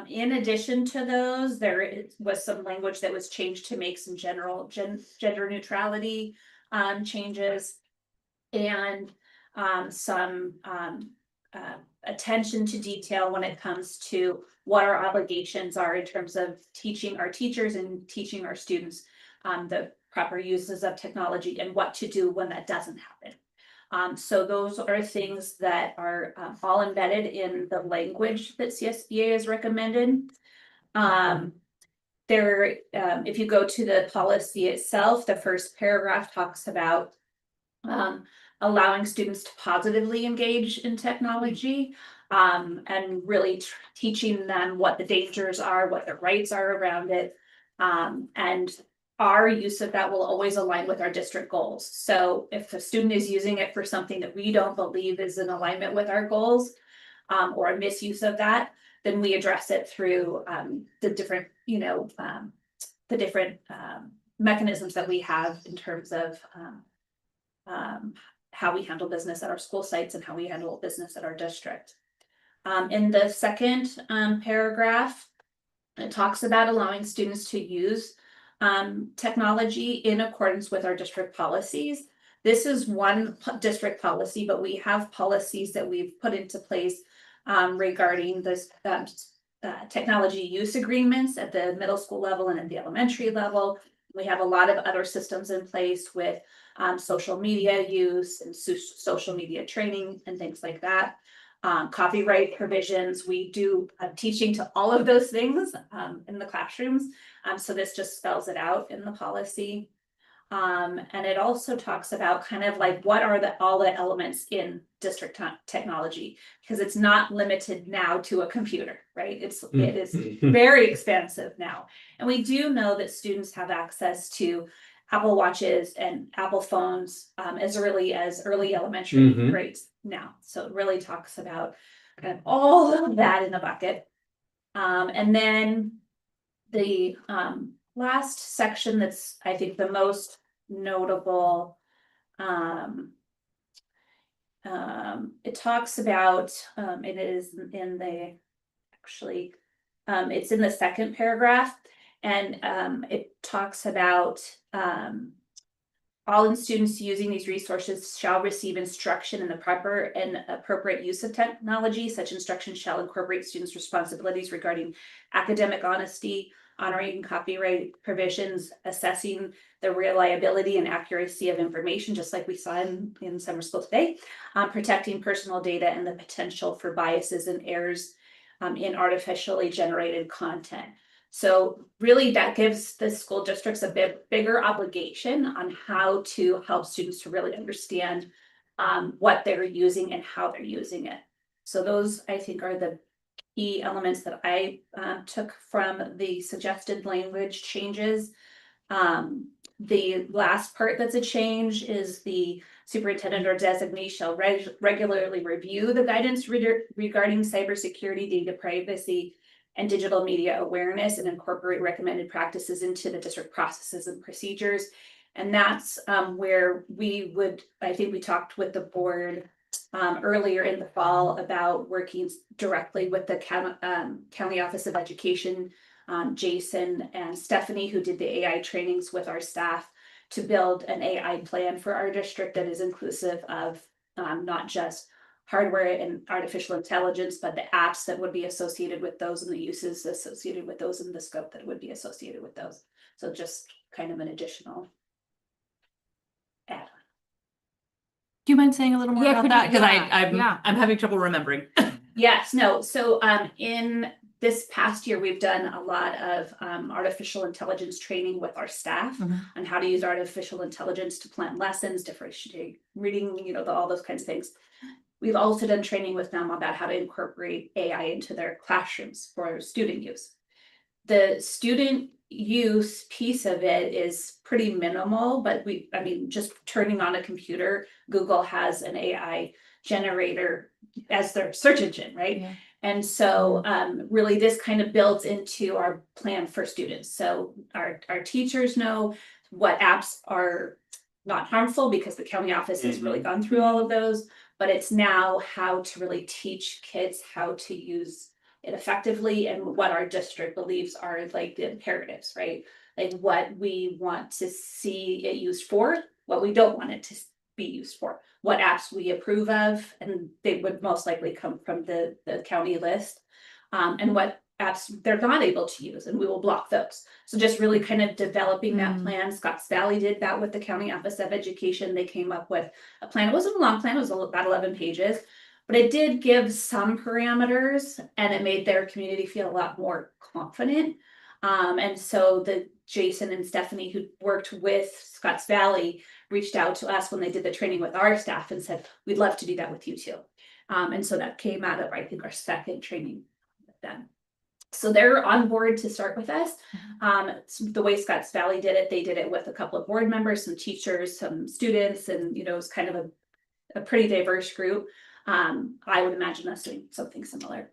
In addition to those, there was some language that was changed to make some general gender neutrality changes and some attention to detail when it comes to what our obligations are in terms of teaching our teachers and teaching our students the proper uses of technology and what to do when that doesn't happen. So those are things that are all embedded in the language that CSBA has recommended. If you go to the policy itself, the first paragraph talks about allowing students to positively engage in technology and really teaching them what the dangers are, what the rights are around it. And our use of that will always align with our district goals. So if a student is using it for something that we don't believe is in alignment with our goals or a misuse of that, then we address it through the different, mechanisms that we have in terms of how we handle business at our school sites and how we handle business at our district. In the second paragraph, it talks about allowing students to use technology in accordance with our district policies. This is one district policy, but we have policies that we've put into place regarding this technology use agreements at the middle school level and at the elementary level. We have a lot of other systems in place with social media use and social media training and things like that. Copyright provisions, we do teaching to all of those things in the classrooms. So this just spells it out in the policy. And it also talks about kind of like what are all the elements in district technology, because it's not limited now to a computer, right? It is very expansive now. And we do know that students have access to Apple Watches and Apple phones as early elementary grades now. So it really talks about kind of all of that in a bucket. And then the last section that's I think the most notable, it talks about it is in the it's in the second paragraph, and it talks about all students using these resources shall receive instruction in the proper and appropriate use of technology. Such instruction shall incorporate students' responsibilities regarding academic honesty, honoring copyright provisions, assessing the reliability and accuracy of information, just like we saw in summer school today, protecting personal data and the potential for biases and errors in artificially generated content. So really that gives the school districts a bit bigger obligation on how to help students to really understand what they're using and how they're using it. So those I think are the key elements that I took from the suggested language changes. The last part that's a change is the superintendent or designee shall regularly review the guidance regarding cybersecurity, data privacy, and digital media awareness, and incorporate recommended practices into the district processes and procedures. And that's where we would, I think we talked with the board earlier in the fall about working directly with the County Office of Education, Jason and Stephanie, who did the AI trainings with our staff, to build an AI plan for our district that is inclusive of not just hardware and artificial intelligence, but the apps that would be associated with those and the uses associated with those and the scope that would be associated with those. So just kind of an additional add. Do you mind saying a little more Yeah, about could that? you- Because yeah. I'm having trouble remembering. Yes, no, so in this past year, we've done a lot of artificial intelligence training with our staff Mhm. on how to use artificial intelligence to plan lessons, differentiate reading, you know, all those kinds of things. We've also done training with them about how to incorporate AI into their classrooms for student use. The student use piece of it is pretty minimal, but I mean, just turning on a computer, Google has an AI generator as their search engine, right? Yeah. And so really this kind of builds into our plan for students. So our teachers know what apps are not harmful because the county office has really gone through all of those, but it's now how to really teach kids how to use it effectively and what our district believes are like the imperatives, right? Like what we want to see it used for, what we don't want it to be used for, what apps we approve of, and they would most likely come from the county list, and what apps they're not able to use, and we will block those. So just really kind of developing that plan. Scotts Valley did that with the County Office of Education. They came up with a plan. It wasn't a long plan, it was about 11 pages, but it did give some parameters and it made their community feel a lot more confident. And so the Jason and Stephanie who worked with Scotts Valley reached out to us when they did the training with our staff and said, we'd love to do that with you too. And so that came out of, I think, our second training with them. So they're on board to start with us. So the way Scotts Valley did it, they did it with a couple of board members, some teachers, some students, and you know, it was kind of a pretty diverse group. I would imagine us doing something similar.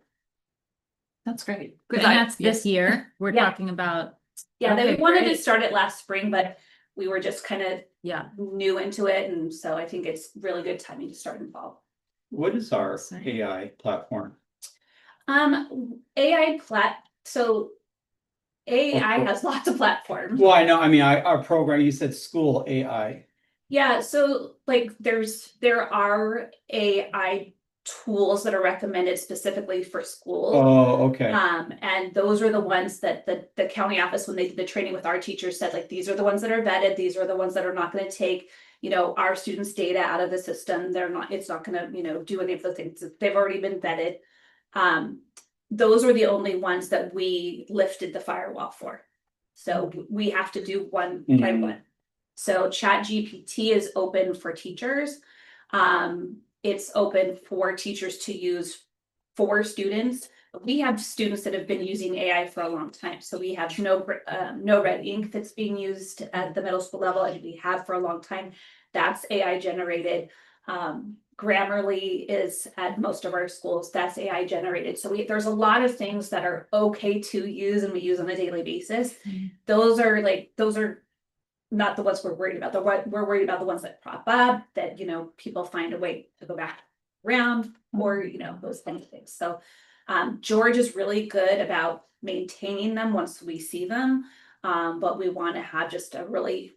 That's great. And that's this year. We're Yeah. talking about. Yeah, they Okay, wanted to great. start it last spring, but we were just kind of Yeah. new into it, and so I think it's really good timing to start in fall. What is our Sorry. AI platform? So AI has lots of platforms. Well, I know, I mean, our program, you said school AI. Yeah, so like there are AI tools that are recommended specifically for schools. Oh, okay. And those are the ones that the county office, when they did the training with our teachers, said like, these are the ones that are vetted, these are the ones that are not going to take, you know, our students' data out of the system. It's not going to, you know, do any of the things. They've already been vetted. Those are the only ones that we lifted the firewall for. So we have to do one by one. So ChatGPT is open for teachers. It's open for teachers to use for students. We have students that have been using AI for a long time. So we have no red ink that's being used at the middle school level, and we have for a long time. That's AI generated. Grammarly is at most of our schools, that's AI generated. So there's a lot of things that are okay to use and we use on a daily basis. Those are not the ones we're worried about. We're worried about the ones that prop up, that, you know, people find a way to go back around, or, you know, those kinds of things. So George is really good about maintaining them once we see them. But we want to have just a really,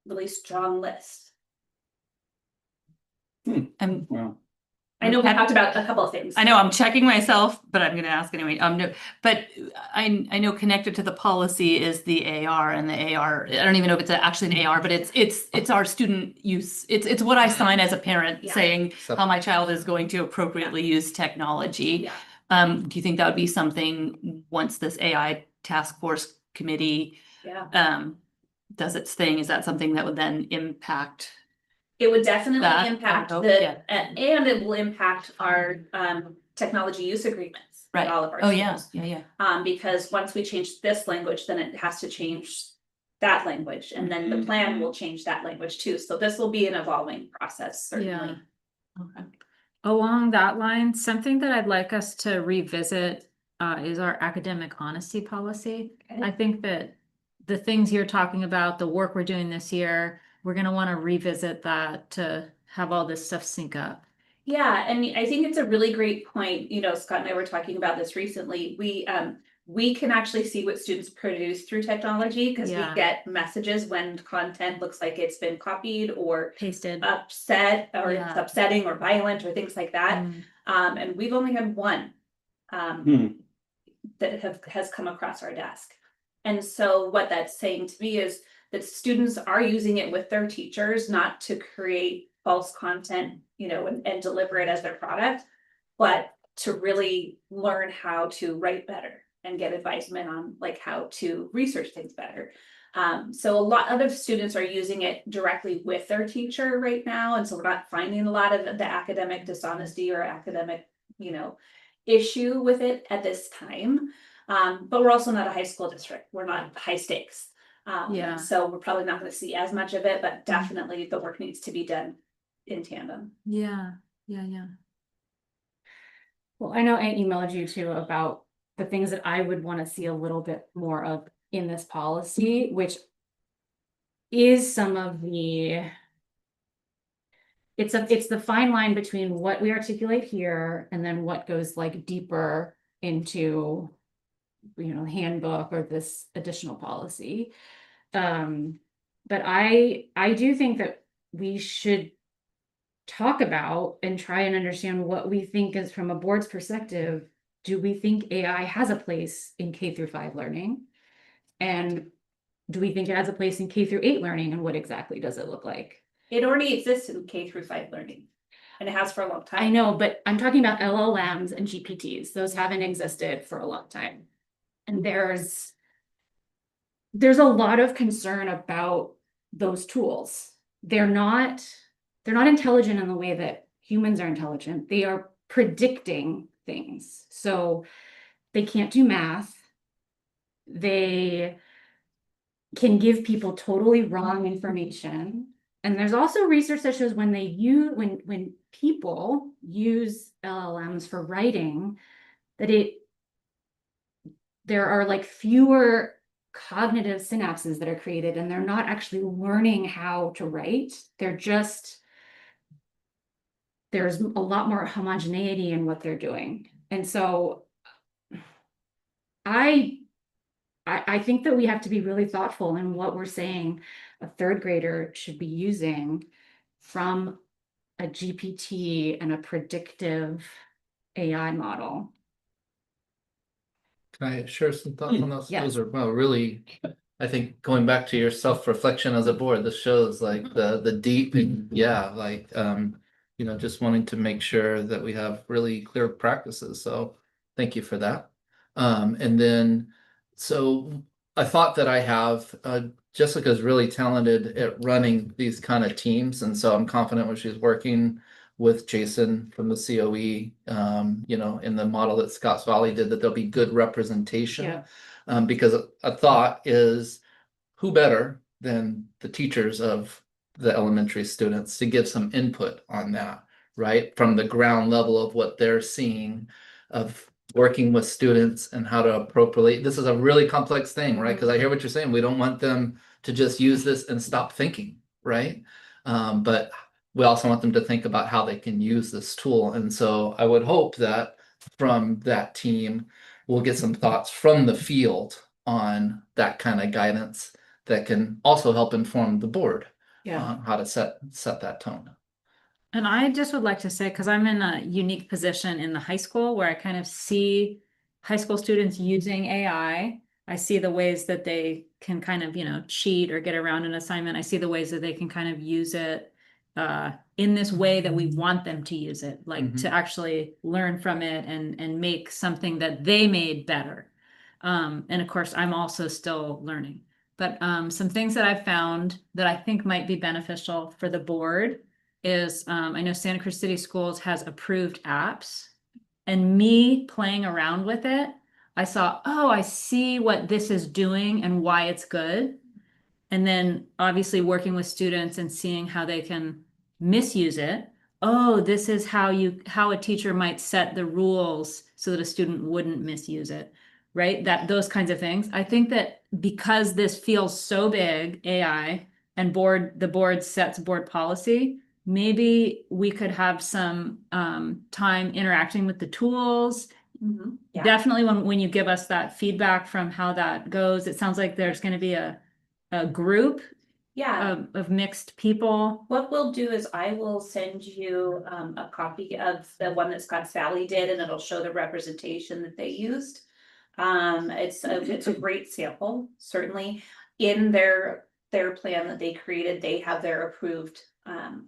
really strong list. And Well, I know we talked about a couple of things. I know I'm checking myself, but I'm going to ask anyway. No, but I know connected to the policy is the AR, and the AR. I don't even know if it's actually an AR, but it's our student use. It's what I sign as a parent Yeah. saying how my child is going to appropriately use technology. Yeah. Do you think that would be something once this AI task force committee Yeah. does its thing? Is that something that would then impact It would definitely That, impact oh, the, yeah. and it will impact our technology use agreements. with Right. All of our Oh, yeah, schools. yeah. Because once we change this language, then it has to change that language, and then the plan will change that language too. So this will be an evolving process, certainly. Okay. Along that line, something that I'd like us to revisit is our academic honesty policy. Okay. I think that the things you're talking about, the work we're doing this year, we're gonna want to revisit that to have all this stuff sync up. Yeah, and I think it's a really great point. You know, Scott and I were talking about this recently. We can actually see what students produce through technology because Yeah. we get messages when content looks like it's been copied or Pasted. upset, or it's Yeah. upsetting or violent or things like that. Mm. And we've only had one that has come across our desk. And so what that's saying to me is that students are using it with their teachers, not to create false content, you know, and deliver it as their product, but to really learn how to write better and get advisement on like how to research things better. So a lot of students are using it directly with their teacher right now. And so we're not finding a lot of the academic dishonesty or academic, you know, issue with it at this time. But we're also not a high school district. We're not high stakes. Yeah. So we're probably not going to see as much of it, but definitely the work needs to be done in tandem. Yeah, yeah. Well, I know I emailed you too about the things that I would want to see a little bit more of in this policy, which is some of the. It's the fine line between what we articulate here and then what goes like deeper into, you know, handbook or this additional policy. But I do think that we should talk about and try and understand what we think is from a board's perspective. Do we think AI has a place in K-5 learning? And do we think it has a place in K-8 learning? And what exactly does it look like? It already exists in K-5 learning, and it has for a long time. I know, but I'm talking about LLMs and GPTs. Those haven't existed for a long time. And there's a lot of concern about those tools. They're not intelligent in the way that humans are intelligent. They are predicting things. So they can't do math. They can give people totally wrong information. And there's also research that shows when people use LLMs for writing, that there are like fewer cognitive synapses that are created, and they're not actually learning how to write. There's a lot more homogeneity in what they're doing. And so I think that we have to be really thoughtful in what we're saying a third grader should be using from a GPT and a predictive AI model. Can I share some thoughts on those? Yes. Those are, well, really, I think going back to your self-reflection as a board, this shows like the deep, yeah, like, you know, just wanting to make sure that we have really clear practices. So thank you for that. And then, so I thought that I have, Jessica's really talented at running these kind of teams. And so I'm confident when she's working with Jason from the COE, you know, in the model that Scotts Valley did, that there'll be good representation. Yeah. Because a thought is, who better than the teachers of the elementary students to give some input on that, right? From the ground level of what they're seeing, of working with students and how to appropriately, this is a really complex thing, right? Because I hear what you're saying. We don't want them to just use this and stop thinking, right? But we also want them to think about how they can use this tool. And so I would hope that from that team, we'll get some thoughts from the field on that kind of guidance that can also help inform the board on how to set that tone. And I just would like to say, because I'm in a unique position in the high school where I kind of see high school students using AI. I see the ways that they can kind of, you know, cheat or get around an assignment. I see the ways that they can kind of use it in this way that we want them to use it, like to actually learn from it and make something that they made better. And of course, I'm also still learning. But some things that I've found that I think might be beneficial for the board is, I know Santa Cruz City Schools has approved apps. And me playing around with it, I saw, oh, I see what this is doing and why it's good. And then obviously working with students and seeing how they can misuse it. Oh, this is how a teacher might set the rules so that a student wouldn't misuse it, right? Those kinds of things. I think that because this feels so big, AI, and the board sets board policy, maybe we could have some time interacting with the tools. Yeah. Definitely when you give us that feedback from how that goes, it sounds like there's going to be a group Yeah. of mixed people. What we'll do is I will send you a copy of the one that Scotts Valley did, and it'll show the representation that they used. It's a great sample, certainly. In their plan that they created, they have their approved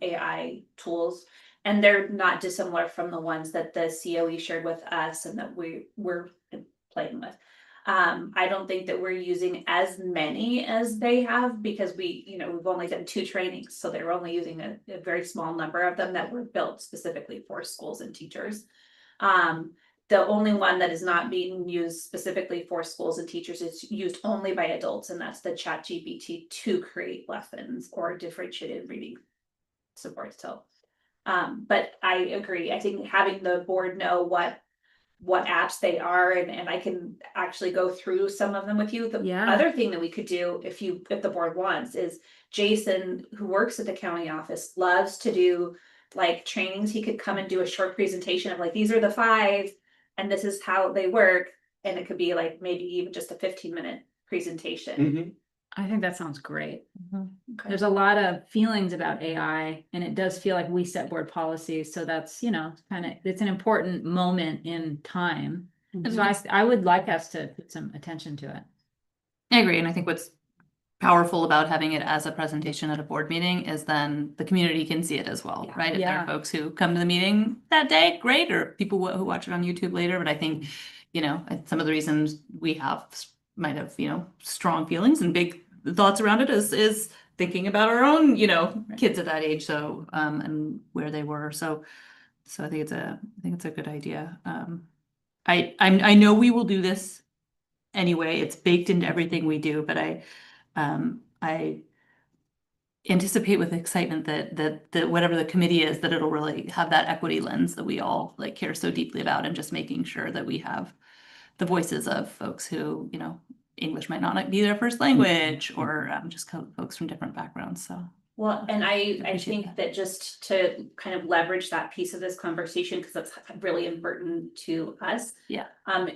AI tools, and they're not dissimilar from the ones that the COE shared with us and that we're playing with. I don't think that we're using as many as they have because we've only done 2 trainings, so they're only using a very small number of them that were built specifically for schools and teachers. The only one that is not being used specifically for schools and teachers is used only by adults, and that's the ChatGPT to create lessons or differentiated reading support. So, but I agree. I think having the board know what apps they are, and I can actually go through some of them with you. The other thing that we could do if the board wants is Jason, who works at the county office, loves to do like trainings. He could come and do a short presentation of like, these are the 5 and this is how they work. And it could be like maybe even just a 15-minute presentation. I think that sounds great. There's a lot of feelings about AI, and it does feel like we set board policies. So that's, it's an important moment in time. And so I would like us to put some attention to it. I agree. And I think what's powerful about having it as a presentation at a board meeting is then the community can see it as well, right? If there are folks who come to the meeting that day, great, or people who watch it on YouTube later. But I think, some of the reasons we might have, strong feelings and big thoughts around it is thinking about our own, kids at that age. So, and where they were. So I think it's a good idea. I know we will do this anyway. It's baked into everything we do, but I anticipate with excitement that whatever the committee is, that it'll really have that equity lens that we all care so deeply about, and just making sure that we have the voices of folks who, English might not be their first language, or just folks from different backgrounds. So. Well, and I think that just to kind of leverage that piece of this conversation, because that's really important to us. Yeah.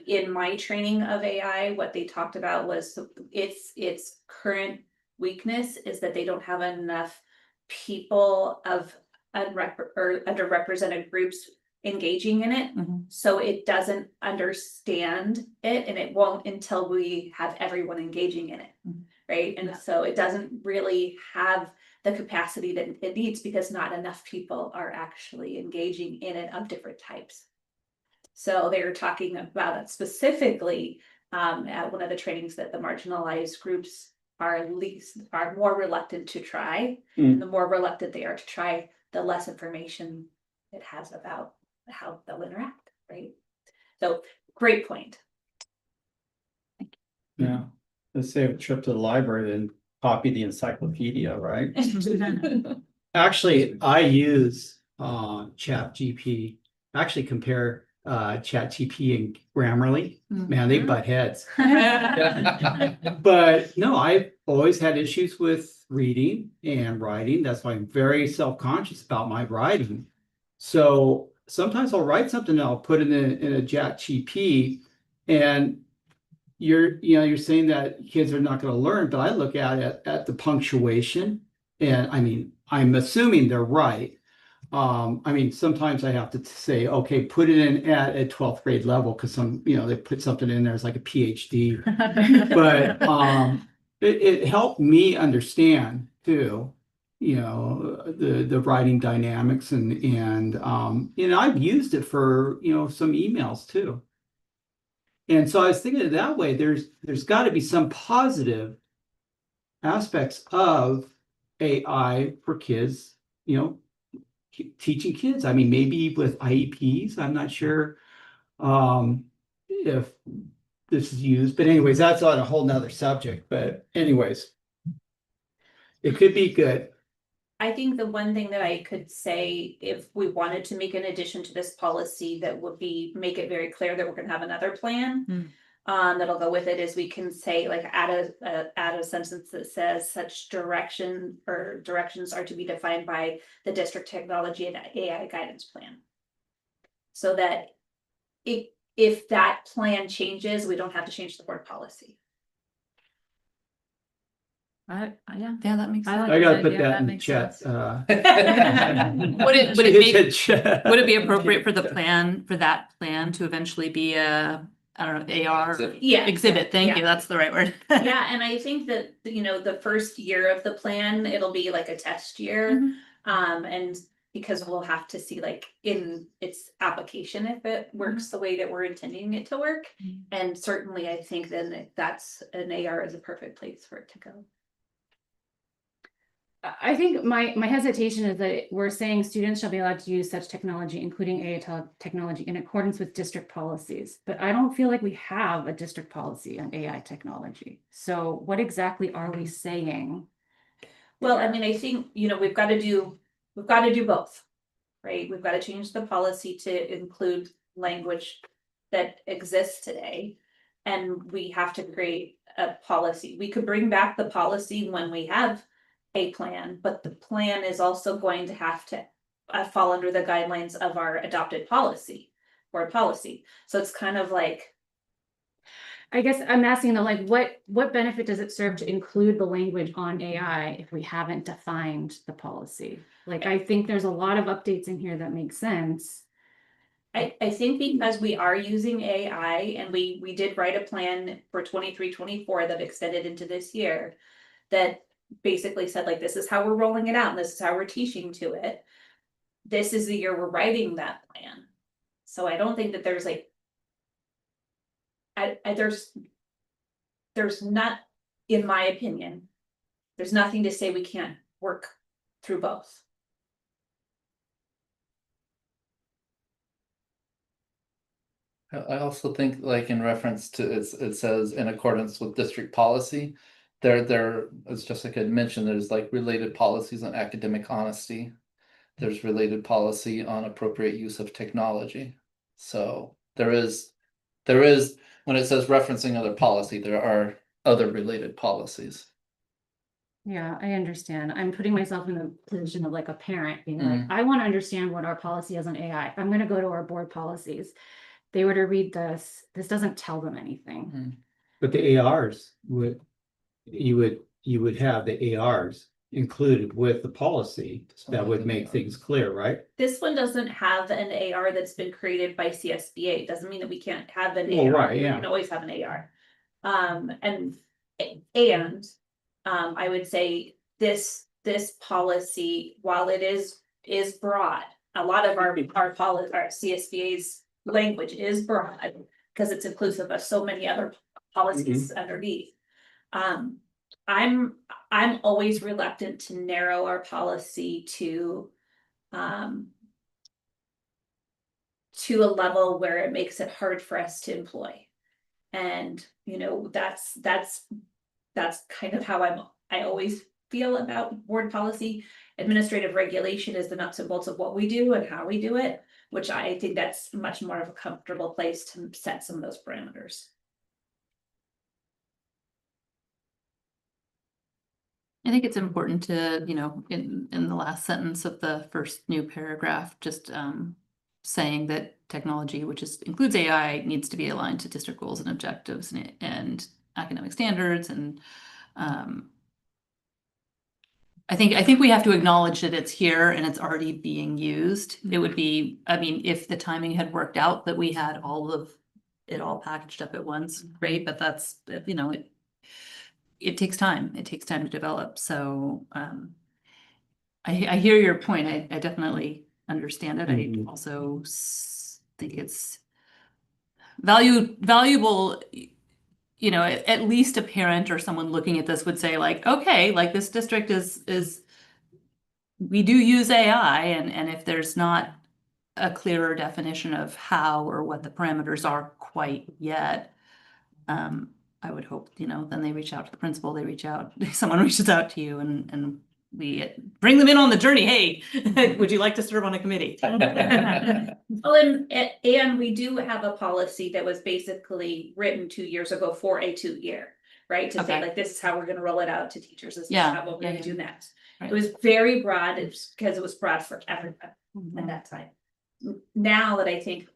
In my training of AI, what they talked about was its current weakness is that they don't have enough people of underrepresented groups engaging in it. So it doesn't understand it, and it won't until we have everyone engaging in it. Right. And so it doesn't really have the capacity that it needs because not enough people are actually engaging in it of different types. So they were talking about it specifically at one of the trainings that the marginalized groups are more reluctant to try. And the more reluctant they are to try, the less information it has about how they'll interact. Right. So great point. Yeah. Let's save a trip to the library and copy the encyclopedia, right? Actually, I use ChatGPT. Actually compare ChatGPT and Grammarly. Man, they butt heads. But no, I've always had issues with reading and writing. That's why I'm very self-conscious about my writing. So sometimes I'll write something and I'll put it in a ChatGPT, and you're saying that kids are not going to learn, but I look at it at the punctuation, and I mean, I'm assuming they're right. I mean, sometimes I have to say, okay, put it in at a 12th grade level, because they put something in there as like a PhD. But it helped me understand too, the writing dynamics, and I've used it for some emails too. And so I was thinking of it that way. There's got to be some positive aspects of AI for kids, teaching kids. I mean, maybe with IEPs, I'm not sure if this is used, but anyways, that's on a whole nother subject, but anyways. It could be good. I think the one thing that I could say, if we wanted to make an addition to this policy, that would be, make it very clear that we're gonna have another plan. That'll go with it, is we can say, like, add a sentence that says such direction or directions are to be defined by the district technology and AI guidance plan. So that if that plan changes, we don't have to change the board policy. Yeah. Yeah, that makes I sense. like I gotta that put idea, that that in the makes chat. sense. Would it make, would it be appropriate for that plan to eventually be a, I don't know, AR? Exhibit. Yeah. Exhibit, thank Yeah. you, that's the right word. Yeah, and I think that, you know, the first year of the plan, it'll be like a test year. Mhm. And because we'll have to see, like, in its application, if it works the way that we're intending it to work. Mhm. And certainly I think then that's an AR is a perfect place for it to go. I think my hesitation is that we're saying students shall be allowed to use such technology, including AI technology, in accordance with district policies. But I don't feel like we have a district policy on AI technology. So what exactly are we saying? Well, I mean, I think, you know, we've got to do both, right? We've got to change the policy to include language that exists today. And we have to create a policy. We could bring back the policy when we have a plan, but the plan is also going to have to fall under the guidelines of our adopted policy, board policy. So it's kind of like, I guess I'm asking though, like, what benefit does it serve to include the language on AI if we haven't defined the policy? Like, I think there's a lot of updates in here that make sense. I think because we are using AI and we did write a plan for 23-24 that extended into this year. That basically said, like, this is how we're rolling it out and this is how we're teaching to it. This is the year we're writing that plan. So I don't think that there's like, there's not, in my opinion, there's nothing to say we can't work through both. I also think, like, in reference to it says in accordance with district policy. There, as Jessica had mentioned, there's like related policies on academic honesty. There's related policy on appropriate use of technology. So there is, when it says referencing other policy, there are other related policies. Yeah, I understand. I'm putting myself in the position of like a parent being like, I want to understand what our policy is on AI. I'm going to go to our board policies. They were to read this doesn't tell them anything. But the ARs you would have the ARs included with the policy that would make things clear, right? This one doesn't have an AR that's been created by CSBA. It doesn't mean that we can't have an Well, AR. right, yeah. We can always have an AR. And I would say this policy, while it is broad, a lot of our CSBA's language is broad because it's inclusive of so many other policies underneath. I'm always reluctant to narrow our policy to a level where it makes it hard for us to employ. And, you know, that's kind of how I always feel about board policy. Administrative regulation is the nuts and bolts of what we do and how we do it, which I think that's much more of a comfortable place to set some of those parameters. I think it's important to, you know, in the last sentence of the first new paragraph, just saying that technology, which includes AI, needs to be aligned to district goals and objectives and academic standards. And I think we have to acknowledge that it's here and it's already being used. It would be, I mean, if the timing had worked out that we had all of it all packaged up at once, great, but that's, you know, it takes time. It takes time to develop. So I hear your point. I definitely understand it. I also think it's valuable. You know, at least a parent or someone looking at this would say, like, okay, like this district is we do use AI, and if there's not a clearer definition of how or what the parameters are quite yet, I would hope, then they reach out to the principal, they reach out, someone reaches out to you and we bring them in on the journey. Hey, would you like to serve on a committee? Well, and we do have a policy that was basically written 2 years ago for a 2-year, right? To say Okay. like, this is how we're gonna roll it out to teachers, this is Yeah, how what we're yeah, gonna do next. Right. It was very broad, it's because it was broad for everyone at that time. Now that I think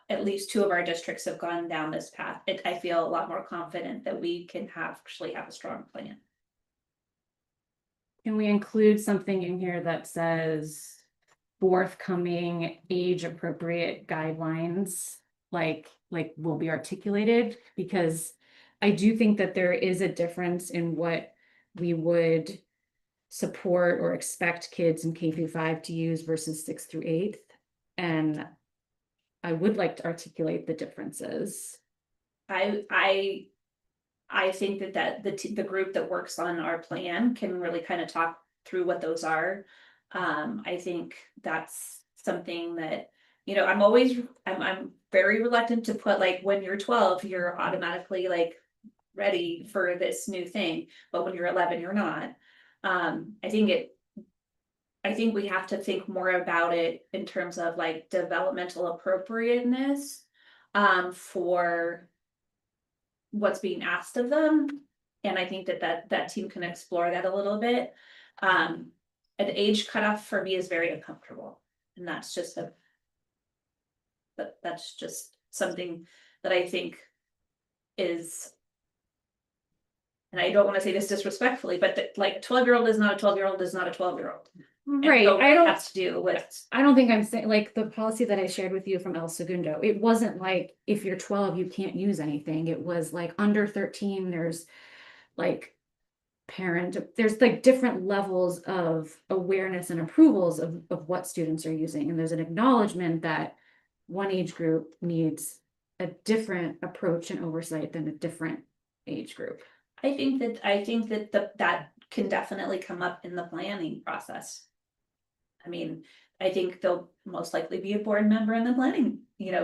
at least 2 of our districts have gone down this path, I feel a lot more confident that we can actually have a strong plan. Can we include something in here that says forthcoming age appropriate guidelines, like will be articulated? Because I do think that there is a difference in what we would support or expect kids in K-5 to use versus 6th through 8th. And I would like to articulate the differences. I think that the group that works on our plan can really kind of talk through what those are. I think that's something that, I'm very reluctant to put like, when you're 12, you're automatically like ready for this new thing, but when you're 11, you're not. I think we have to think more about it in terms of like developmental appropriateness for what's being asked of them. And I think that team can explore that a little bit. An age cutoff for me is very uncomfortable. And that's just that's just something that I think is, and I don't want to say this disrespectfully, but that like 12-year-old is not a 12-year-old is not a 12-year-old. Right, I don't have to do with. I don't think I'm saying, like, the policy that I shared with you from El Segundo, it wasn't like, if you're 12, you can't use anything. It was like under 13, there's like there's like different levels of awareness and approvals of what students are using. And there's an acknowledgement that one age group needs a different approach and oversight than a different age group. I think that that can definitely come up in the planning process. I mean, I think there'll most likely be a board member in the planning,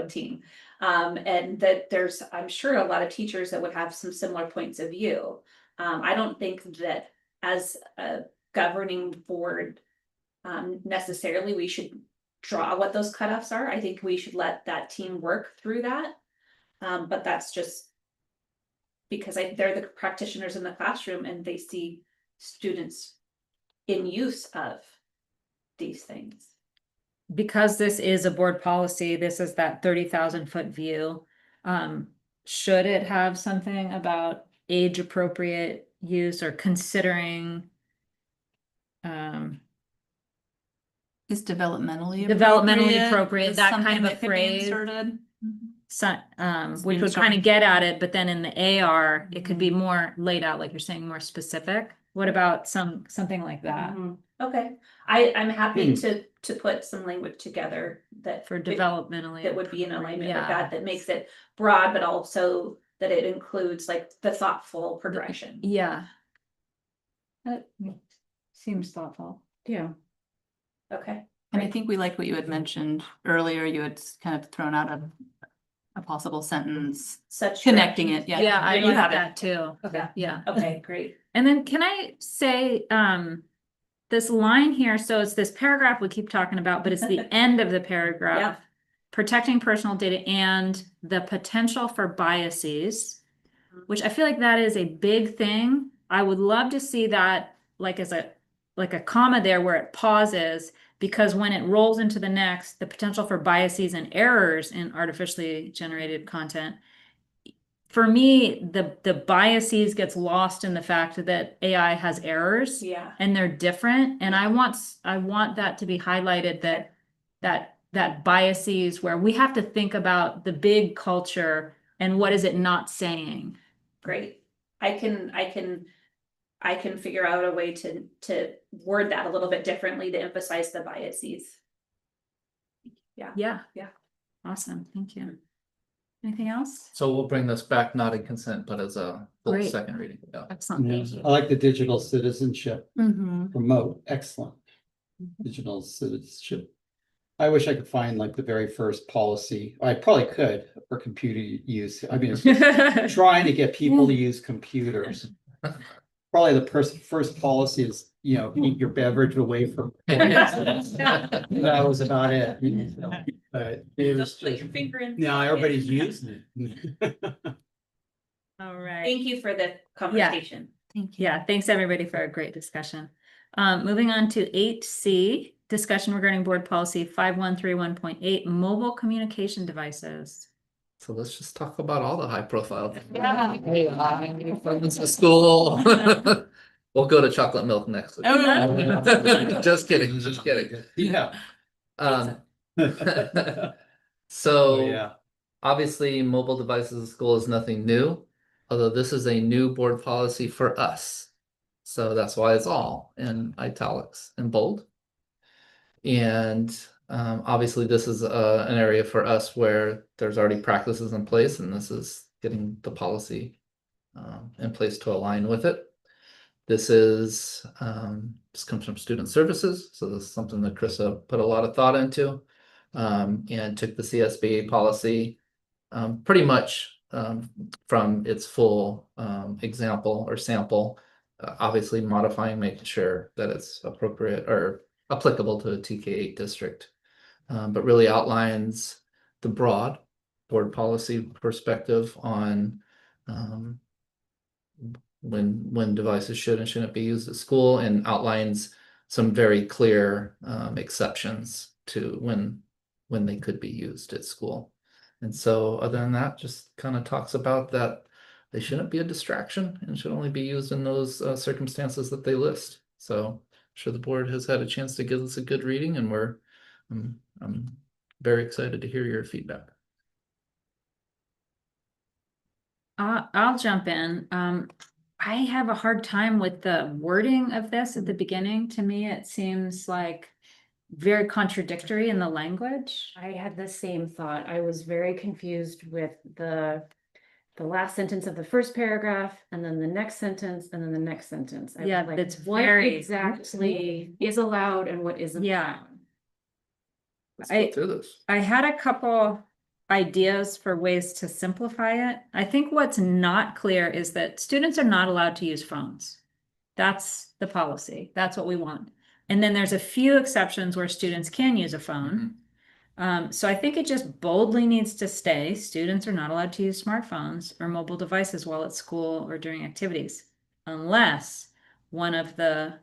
team. And that there's, I'm sure, a lot of teachers that would have some similar points of view. I don't think that as a governing board, necessarily we should draw what those cutoffs are. I think we should let that team work through that. But that's just because they're the practitioners in the classroom and they see students in use of these things. Because this is a board policy, this is that 30,000-foot view. Should it have something about age appropriate use or considering? Is developmentally appropriate, is that something kind of a that could be phrase. inserted? So, which being would strong. kind of get at it, but then in the AR, it could be more laid out, like you're saying, more specific. What about something like that Okay, I'm happy to put some language together that for developmentally? that would be in alignment with Yeah. that makes it broad, but also that it includes like the thoughtful progression. Yeah. That seems thoughtful. Yeah. Okay. And I think we liked what you had mentioned earlier. You had kind of thrown out a possible sentence, Such connecting directions. it. Yeah, I you like have it. that too. Okay. Yeah. Okay, great. And then can I say, this line here, so it's this paragraph we keep talking about, but it's the end of the paragraph. Yeah. Protecting personal data and the potential for biases, which I feel like that is a big thing. I would love to see that like as a comma there where it pauses, because when it rolls into the next, the potential for biases and errors in artificially generated content. For me, the biases gets lost in the fact that AI has errors. Yeah. And they're different. And I want that to be highlighted, that biases where we have to think about the big culture and what is it not saying. Great. I can figure out a way to word that a little bit differently to emphasize the biases. Yeah. Awesome. Thank you. Anything else? So we'll bring this back, not in consent, but as a full Great. second reading. Yeah. Excellent. Yeah, Thank you. I like the digital citizenship Mm-hmm. promote, excellent. digital citizenship. I wish I could find like the very first policy. I probably could for computer use. I mean, it's just trying to get people to use computers. Probably the first policy is, keep your beverage away from. That was about it. But it was just, now everybody's using it. All right. Thank you for the conversation. Thank you. Yeah, thanks everybody for a great discussion. Moving on to 8C, discussion regarding board policy 5131.8, mobile communication devices. So let's just talk about all the high profile. Yeah. Hey, friends to school. We'll go to chocolate milk next week. Just kidding, just kidding. Yeah. So Yeah. obviously, mobile devices at school is nothing new, although this is a new board policy for us. So that's why it's all in italics and bold. And obviously, this is an area for us where there's already practices in place, and this is getting the policy in place to align with it. This is this comes from student services, so this is something that Krista put a lot of thought into, and took the CSBA policy pretty much from its full example or sample, obviously modifying, making sure that it's appropriate or applicable to a TK8 district, but really outlines the broad board policy perspective on when devices should and shouldn't be used at school, and outlines some very clear exceptions to when they could be used at school. And so other than that, just kind of talks about that they shouldn't be a distraction and should only be used in those circumstances that they list. So I'm sure the board has had a chance to give us a good reading, and I'm very excited to hear your feedback. I'll jump in. I have a hard time with the wording of this at the beginning. To me, it seems like very contradictory in the language. I had the same thought. I was very confused with the last sentence of the first paragraph, and then the next sentence, and then the next sentence. I was Yeah, like, that's what very- exactly is allowed and what isn't. Yeah. allowed? Let's go through this. I had a couple ideas for ways to simplify it. I think what's not clear is that students are not allowed to use phones. That's the policy. That's what we want. And then there's a few exceptions where students can use a phone. So I think it just boldly needs to stay. Students are not allowed to use smartphones or mobile devices while at school or during activities, unless one of the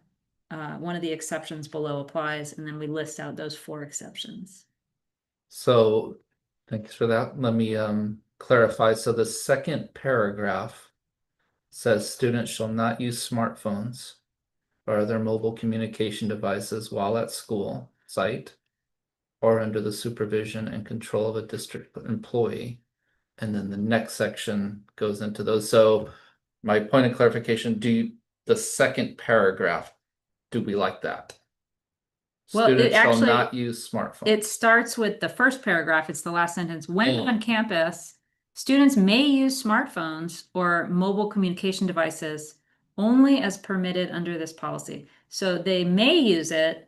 exceptions below applies, and then we list out those 4 exceptions. So thanks for that. Let me clarify. So the second paragraph says students shall not use smartphones or other mobile communication devices while at school site or under the supervision and control of a district employee. And then the next section goes into those. So my point of clarification, the second paragraph, do we like that? Well, it Students shall actually- not use smartphones. It starts with the first paragraph. It's the last sentence. When on campus, students may use smartphones or mobile communication devices only as permitted under this policy. So they may use it.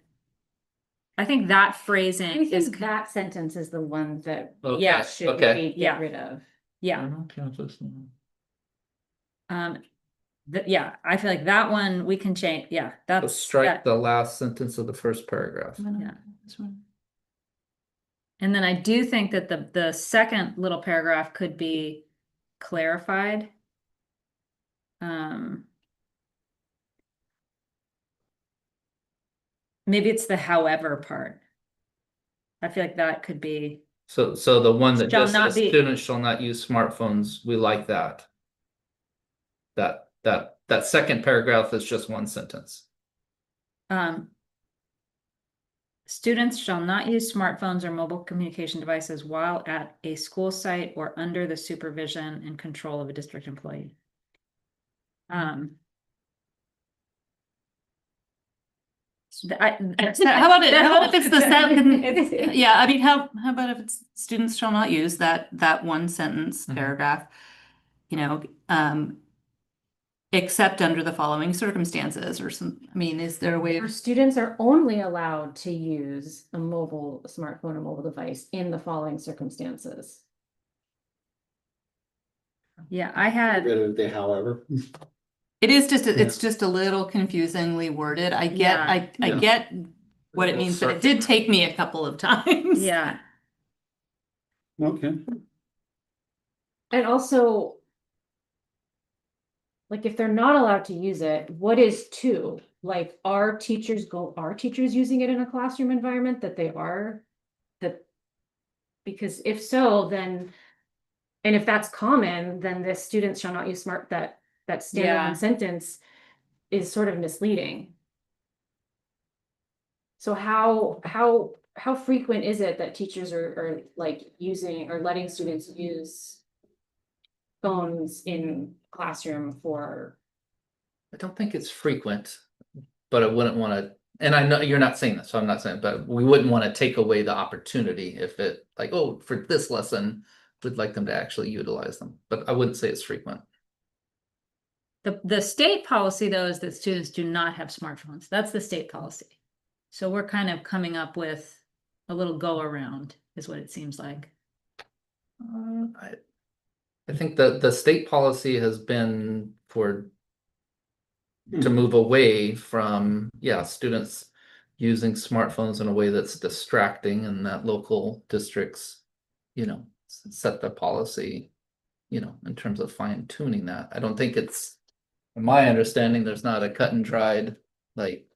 I think that phrasing I is, think that sentence is the one that Okay, yeah, should okay. be Yeah. get rid of. yeah. On campus. Yeah, I feel like that one we can change. Yeah, So that's strike the last sentence of the first paragraph. Yeah. And then I do think that the second little paragraph could be clarified. Maybe it's the however part. I feel like that could be, So the one that Shall just not says be- students shall not use smartphones, we like that. That second paragraph is just one sentence. students shall not use smartphones or mobile communication devices while at a school site or under the supervision and control of a district employee. How about it? How about if it's the second? Yeah, I mean, how about if it's students shall not use that one sentence Mhm. paragraph? You know, except under the following circumstances or some, I mean, is there a way Our of? students are only allowed to use a smartphone or mobile device in the following circumstances. Yeah, I had, The however. It is just, it's just a little confusingly worded. I get, Yeah. I Yeah. get what it means, but it did take me a couple of times. yeah, Okay. And also, like, if they're not allowed to use it, what is two? Like, are teachers using it in a classroom environment that they are? That, because if so, then, and if that's common, then the students shall not use that Yeah. standalone sentence is sort of misleading. So how frequent is it that teachers are like using or letting students use phones in classroom for? I don't think it's frequent, but I wouldn't want to, and I know you're not saying this, so I'm not saying, but we wouldn't want to take away the opportunity if it, like, oh, for this lesson, we'd like them to actually utilize them, but I wouldn't say it's frequent. the state policy though is that students do not have smartphones. That's the state policy. So we're kind of coming up with a little go around is what it seems like. I think the state policy has been to move away from, yeah, students using smartphones in a way that's distracting, and that local districts, set the policy, in terms of fine tuning that. I don't think it's, in my understanding, there's not a cut and dried, like,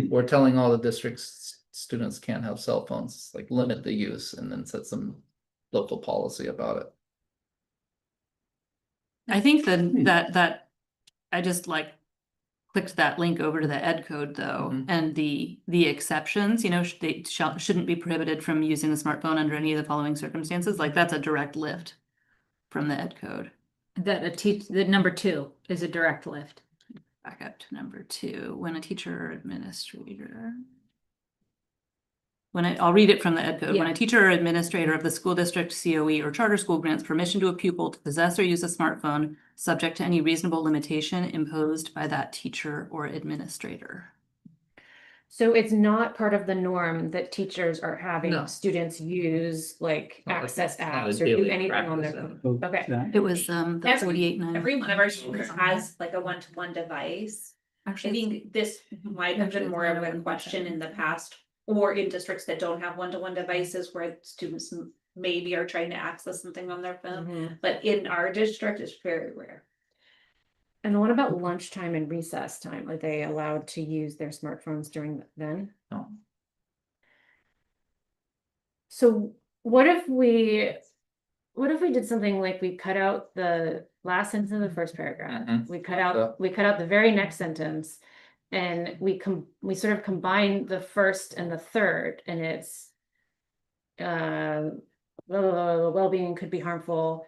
we're telling all the districts, students can't have cell phones, like limit the use and then set some local policy about it. I think that I just like clicked that link over to the ed code though, and the exceptions, they shouldn't be prohibited from using the smartphone under any of the following circumstances. Like that's a direct lift from the ed code. The number 2 is a direct lift. Back up to number 2, when a teacher or administrator. I'll read it from the ed code. When Yeah. a teacher or administrator of the school district, COE, or charter school grants permission to a pupil to possess or use a smartphone, subject to any reasonable limitation imposed by that teacher or administrator. So it's not part of the norm that teachers are having No. students use like Not like- access it's not a apps or daily do anything on their practice. phone. Okay. It was the Every- 48.9. Every one of our students has like a one-to-one device. I think this might have been more of a question in the past, or in districts that don't have one-to-one devices where students maybe are trying to access something on their phone. Mhm. But in our district, it's very rare. And what about lunchtime and recess time? Are they allowed to use their smartphones during then? No. So what if we did something like we cut out the last sentence of the first paragraph? Mhm. We cut out the very next sentence, and we sort of combine the first and the third, and it's well-being could be harmful.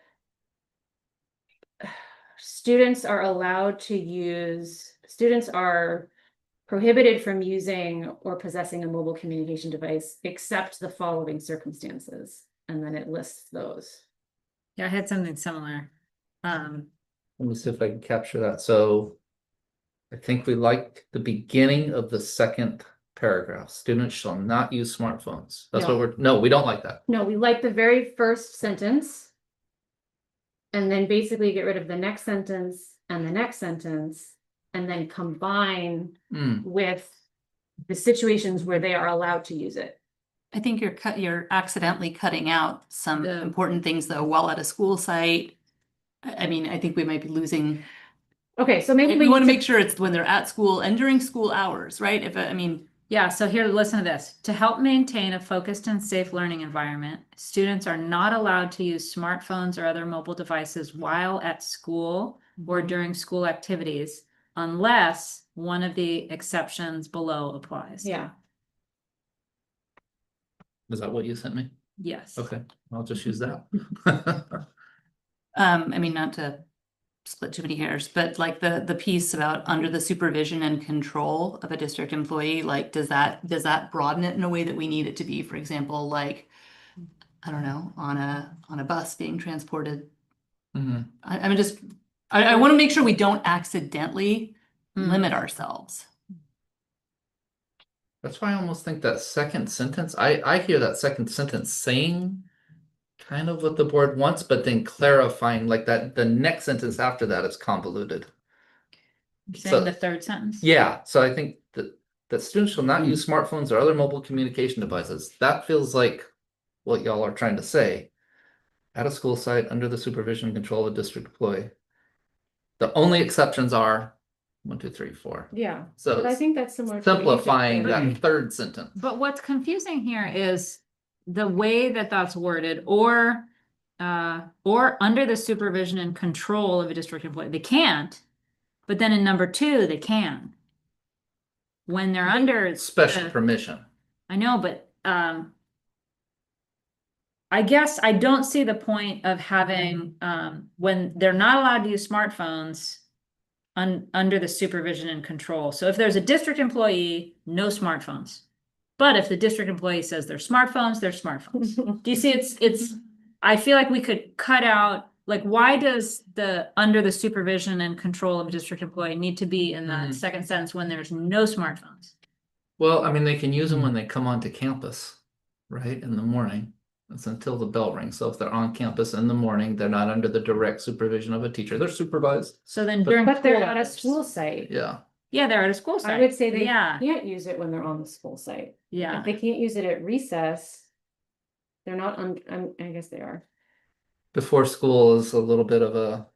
Students are prohibited from using or possessing a mobile communication device except the following circumstances, and then it lists those. Yeah, I had something similar. Let me see if I can capture that. So I think we like the beginning of the second paragraph. Students shall not use smartphones. That's what no, we don't like that. No, we like the very first sentence. And then basically get rid of the next sentence and the next sentence, and then combine with the situations where they are allowed to use it. I think you're accidentally cutting out some important things though, while at a school site. I mean, I think we might be losing. Okay, so maybe we want to make sure it's when they're at school and during school hours, right? Yeah, so here, listen to this. To help maintain a focused and safe learning environment, students are not allowed to use smartphones or other mobile devices while at school or during school activities, unless one of the exceptions below applies. Yeah. Is that what you sent me? Yes. Okay, I'll just use that. I mean, not to split too many hairs, but like the piece about under the supervision and control of a district employee, like does that broaden it in a way that we need it to be? For example, like, I don't know, on a bus being transported. I'm just I want to make sure we don't accidentally Mm. limit ourselves. That's why I almost think that second sentence, I hear that second sentence saying kind of what the board wants, but then clarifying like that, the next sentence after that is convoluted. You're saying So- the third sentence? Yeah, so I think that students shall not use smartphones or other mobile communication devices. That feels like what y'all are trying to say. At a school site under the supervision and control of a district employee. The only exceptions are 1, 2, 3, 4. Yeah, So but I think that's similar. to what you just simplifying said. that third sentence. But what's confusing here is the way that that's worded, or under the supervision and control of a district employee. They can't, but then in number 2, they can. When they're under Special the- permission. I know, but I guess I don't see the point of having when they're not allowed to use smartphones under the supervision and control. So if there's a district employee, no smartphones. But if the district employee says they're smartphones, they're smartphones. Do you see it's I feel like we could cut out, like, why does the under the supervision and control of a district employee need to be in that Mhm. second sentence when there's no smartphones? Well, I mean, they can use them when they come onto campus, right, in the morning. It's until the bell rings. So if they're on campus in the morning, they're not under the direct supervision of a teacher. They're supervised. So then But- during But they're school at a hours. school site. Yeah. Yeah, they're at a school site. I would say they Yeah, can't use it when they're on the school site. yeah. If they can't use it at recess, they're not I guess they are. Before school is a little bit of a,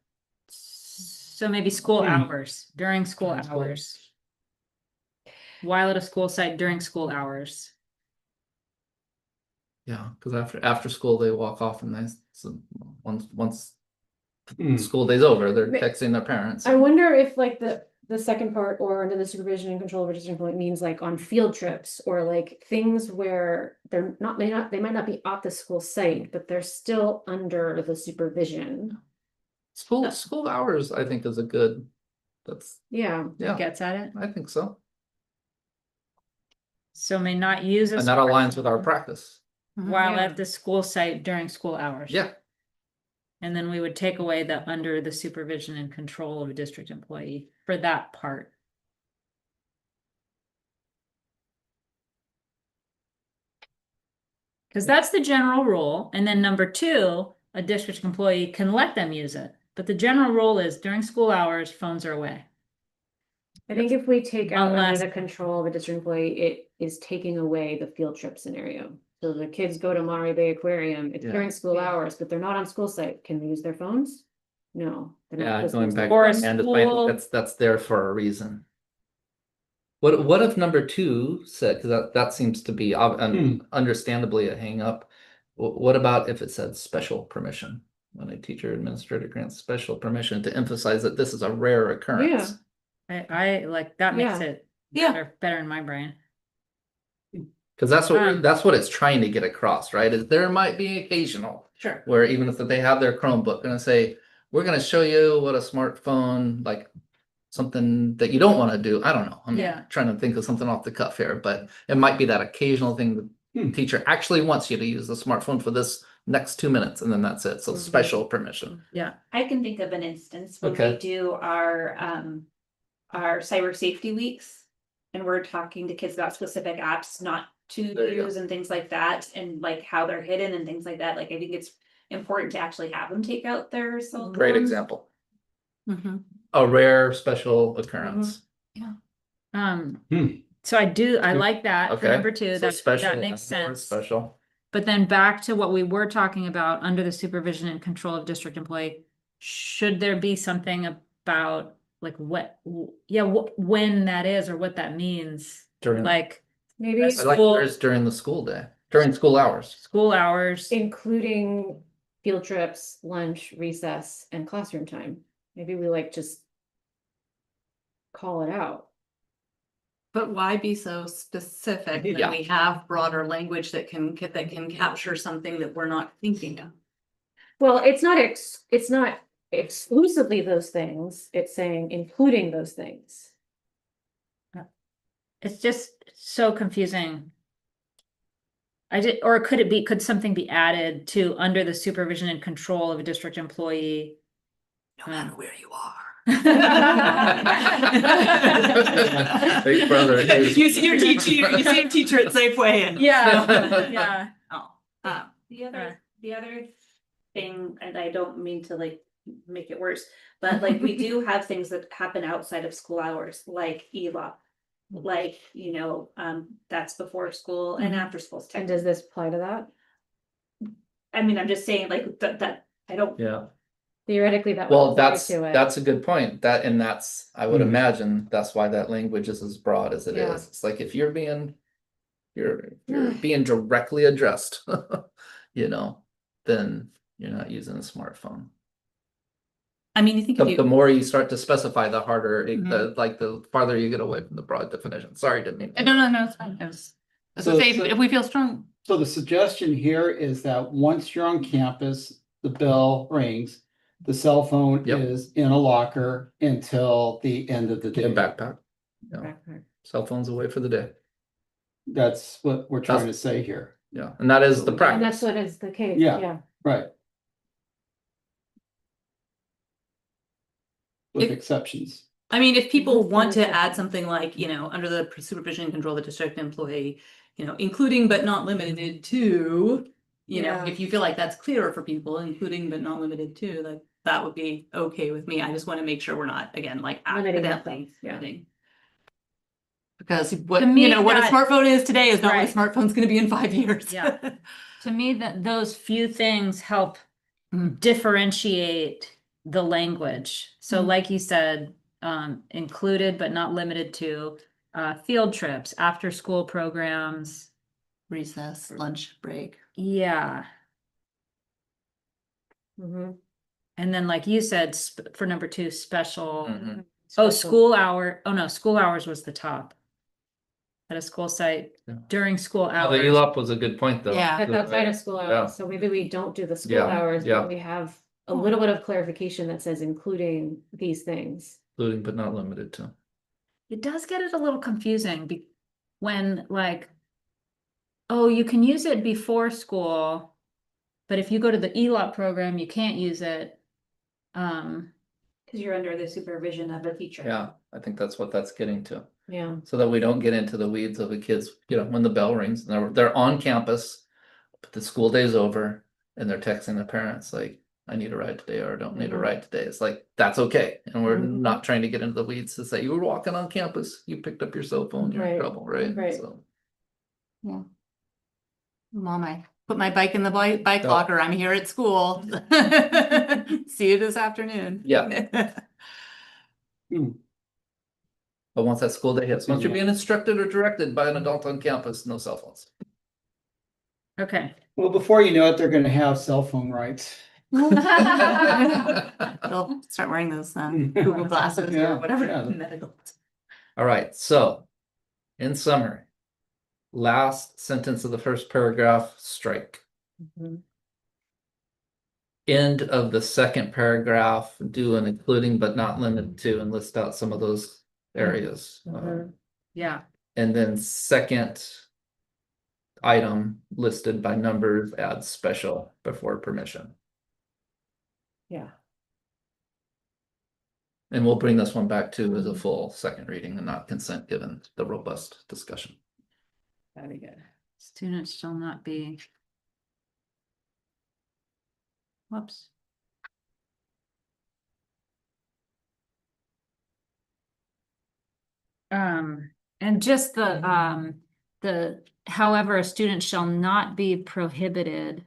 So maybe school Hmm. hours, during school During school. hours. While at a school site during school hours. yeah, because after school, they walk off and so once Hmm. school day's over, they're Ma- texting their parents. I wonder if like the second part or under the supervision and control of a district employee means like on field trips or like things where they might not be off the school site, but they're still under the supervision. School hours, I think, is a good, Yeah. yeah, Gets at it. I think so. So may not use. a And that aligns with our smartphone practice. While Yeah. at the school site during school hours. Yeah, And then we would take away the under the supervision and control of a district employee for that part. Because that's the general rule. And then number 2, a district employee can let them use it. But the general rule is during school hours, phones are away. I think if we take out Unless- under the control of a district employee, it is taking away the field trip scenario. So the kids go to Monterey Bay Aquarium, it's Yeah. during school hours, but they're not on school site. Can they use their phones? No. they're not yeah, supposed to going use back. their Or a phones. And school- that's there for a reason. What if number 2 said, because that seems to be understandably a hang up. What about if it said special permission? When a teacher administrator grants special permission to emphasize that this is a rare occurrence. I like that makes Yeah. it Yeah. better in my brain. Because that's what it's trying to get across, right? Is there might be occasional Sure. where even if they have their Chromebook, gonna say, we're gonna show you what a smartphone, like something that you don't want to do. I don't know. I'm Yeah. trying to think of something off the cuff here, but it might be that occasional thing the teacher actually wants you to use the smartphone for this next 2 minutes, and then that's it. So special permission. Yeah. I can think of an instance when Okay. we do our cyber safety weeks. And we're talking to kids about specific apps not to There you go. use and things like that, and like how they're hidden and things like that. Like, I think it's important to actually have them take out their cell Great phones. example. Mhm. A rare special occurrence. So I like that for Okay. number 2. So That special, that makes yeah, more sense. Special. But then back to what we were talking about under the supervision and control of district employee, should there be something about like when that is or what that means? During, Like Maybe I like school- yours during the school day, during school hours. school hours. including field trips, lunch, recess, and classroom time. Maybe we like just call it out. But why be so specific when Yeah. we have broader language that can capture something that we're not thinking of? Well, it's not exclusively those things. It's saying including those things. It's just so confusing. Or could something be added to under the supervision and control of a district employee? no matter where you are. Big brother is- You see your teacher, you see your teacher at Safeway and. Yeah, yeah. Oh, The other thing, and I don't mean to like make it worse, but like we do have things that happen outside of school hours, like ELA. Like, that's before school and after school. And does this apply to that? I mean, I'm just saying like that, I don't, Yeah, Theoretically, that would well, apply that's, to it. that's a good point. That's, I would Mhm. imagine, that's why that language is as broad as it Yeah. is. It's like if you're being being directly addressed, then you're not using a smartphone. I mean, you think if The you, more you start to specify, the harder, Mhm. the farther you get away from the broad definition. Sorry, didn't mean. no, it's fine. I was So- gonna say, so- if we feel strong, So the suggestion here is that once you're on campus, the bell rings, the cell phone Yep. is in a locker until the end of the day. In backpack. Yeah. Backpack. Cell phones away for the day. That's what we're trying to say here, Yeah, and that is the And practice. that's what is the case, Yeah. yeah. right? With If- exceptions. I mean, if people Mhm. want to add something like, under the supervision and control of the district employee, including but not limited to, Yeah. if you feel like that's clearer for people, including but not limited to, like, that would be okay with me. I just want to make sure we're not, again, like Limiting accidentally. themselves, yeah. limiting. Because what, To me, what a that- smartphone is today is not Right. what a smartphone's gonna be in 5 years. Yeah. To me, that those few things help Mm. differentiate the language. So Mhm. like you said, included but not limited to, field trips, after school programs. Recess, lunch break. Yeah. Mhm. And then like you said, for number 2, special. Mhm. Oh, Special- school hour. Oh no, school hours was the top. At a school site Yeah. during school Oh, hours. the ELOP was a good point, though. Yeah. That's outside of school Yeah. hours, so maybe we don't do the school Yeah, hours, yeah. but we have a little bit of clarification that says including these things. Including but not limited to. It does get it a little confusing when like, oh, you can use it before school, but if you go to the ELOP program, you can't use it. because you're under the supervision of a teacher. Yeah, I think that's what that's getting to. Yeah. So that we don't get into the weeds of the kids, when the bell rings, and they're on campus, but the school day's over, and they're texting their parents like, I need a ride today, or I don't need a Mhm. ride today. It's like, that's okay. And we're Mhm. not trying to get into the weeds to say you were walking on campus, you picked up your cell phone, you're in Right, trouble, right? right. So, Mom, I put my bike in the bike Oh. locker. I'm here at school. See you this afternoon. Yeah. but once that school day hits, once you're being instructed or directed by an adult on campus, no cell phones. Okay. Well, before you know it, they're gonna have cell phone rights. They'll start wearing those Google glasses Yeah, or whatever. yeah. medical. All right, so in summary, last sentence of the first paragraph, strike. Mhm. End of the second paragraph, do an including but not limited to, and list out some of those areas. Mhm. Yeah. And then second item listed by numbers, add special before permission. Yeah. And we'll bring this one back to as a full second reading and not consent, given the robust discussion. That'd be good. Students shall not be. Whoops. And just however, a student shall not be prohibited.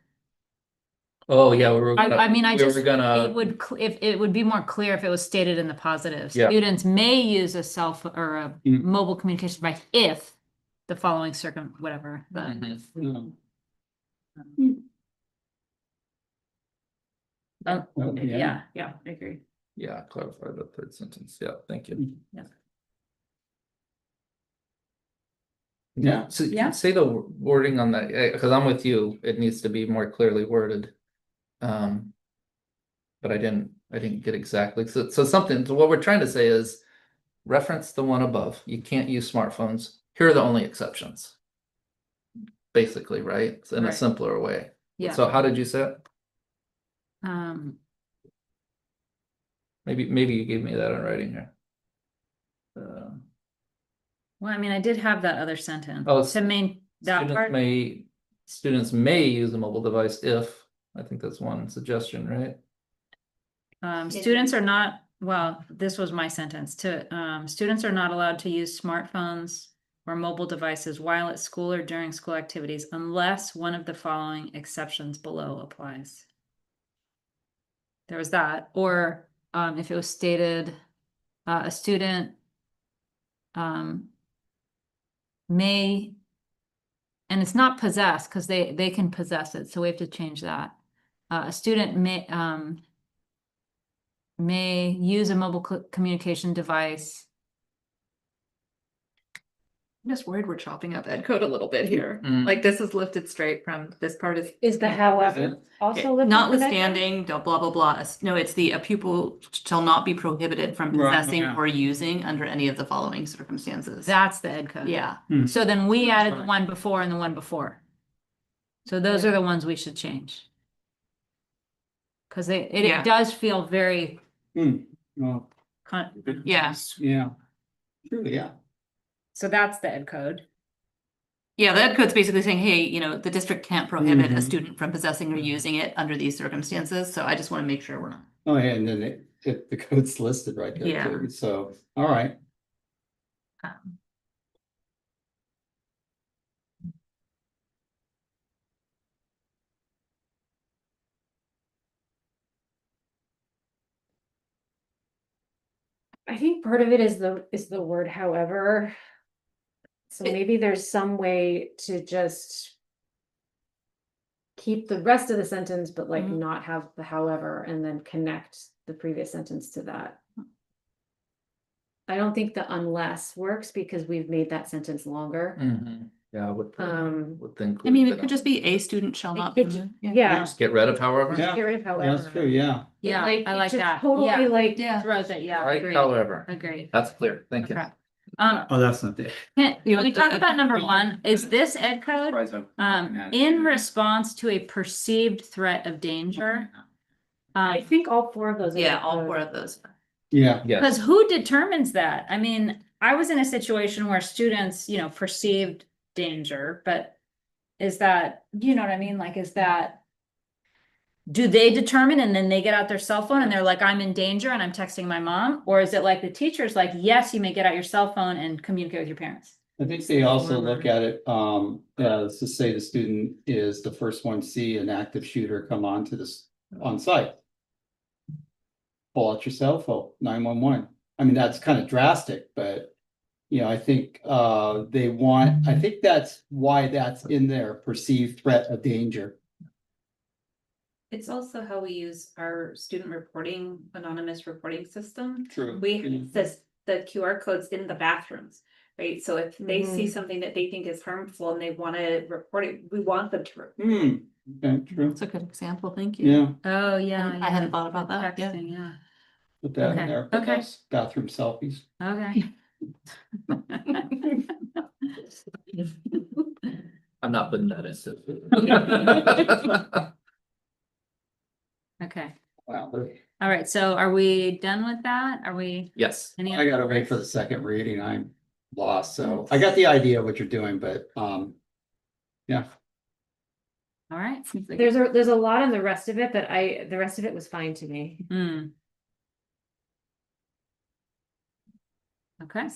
Oh, yeah, we were. I mean, we were gonna. if it would be more clear if it was stated in the positive. Yeah. Students may use a cell phone or a Mm. mobile communication device if the following whatever. Mhm. Oh, Yeah. yeah, I agree. Yeah, clarify the third sentence. Yeah, thank you. Yeah. So Yeah. say the wording on that, because I'm with you, it needs to be more clearly worded. But I didn't get exactly, so what we're trying to say is reference the one above, you can't use smartphones, here are the only exceptions. Basically, right? It's in a Right. simpler way. Yeah. So how did you say it? Maybe you gave me that in writing here. Well, I mean, I did have that other sentence. Oh, To main, that part. Students may use a mobile device if, I think that's one suggestion, right? Students are not, well, this was my sentence, students are not allowed to use smartphones or mobile devices while at school or during school activities unless one of the following exceptions below applies. There was that, or if it was stated, a student may, and it's not possess, because they can possess it, so we have to change that. A student may use a mobile communication device. I'm just worried we're chopping up ed code a little bit here. Mm. Like this is lifted straight from this part Is the however also lifted from that? notwithstanding, blah, blah, blah. No, it's a pupil shall not be prohibited from Right, possessing yeah. or using under any of the following circumstances. That's the ed code. Yeah. So then we added the one before and the one before. So those are the ones we should change. Cause it Yeah. does feel very, Well, Yeah. yeah. True, yeah. so that's the ed code. Yeah, the ed code's basically saying, hey, the district can't prohibit a Mhm. student from possessing or using it under these circumstances. So I just want to make sure we're not. Oh, yeah, and then the code's listed right there Yeah. too, so, all right. I think part of it is the word however. So maybe there's some way to just keep the rest of the sentence, but like Mhm. not have the however, and then connect the previous sentence to that. I don't think the unless works because we've made that sentence longer. Mhm. Yeah, I would think. I mean, it could just be a student shall not. It could- Yeah. Just get rid of however. Yeah. Get rid of however. That's true, yeah. Yeah, Like, I it like just that. totally, Yeah. like, Yeah. Throws it, yeah, Right, agreed, however, agreed. that's clear, thank you. Okay. Oh, that's not it. Can we talk about number one? Is this ed code? In response to a perceived threat of danger? I think all four of those. are Yeah, good all code. four of those. Yeah. Because who determines that? I mean, I was in a situation where students, perceived danger, but is that, you know what I mean? Like, do they determine and then they get out their cell phone and they're like, I'm in danger and I'm texting my mom? Or is it like the teacher's like, yes, you may get out your cell phone and communicate with your parents? I think they also look at it, as to say the student is the first one to see an active shooter come onto this, on site. Pull out your cell phone, 911. I mean, that's kind of drastic, but. I think I think that's why that's in there, perceived threat of danger. It's also how we use our student reporting, anonymous reporting system. True. The QR codes in the bathrooms, right? So if they see something that they think is harmful and they want to report it, we want them to report. Okay, true. That's a good example. Thank you. Yeah, Oh, yeah. I hadn't thought about that. Yeah. Texting, yeah. put that Okay, in there. Put okay. those bathroom selfies. Okay. I'm not putting that in. Okay. Wow. All right. So are we done with that? Are we? Yes, Any I gotta wait for the second reading. I'm lost, so I got the idea of what you're doing, but, yeah. All right. There's a lot in the rest of it, but the rest of it was fine to me. Okay.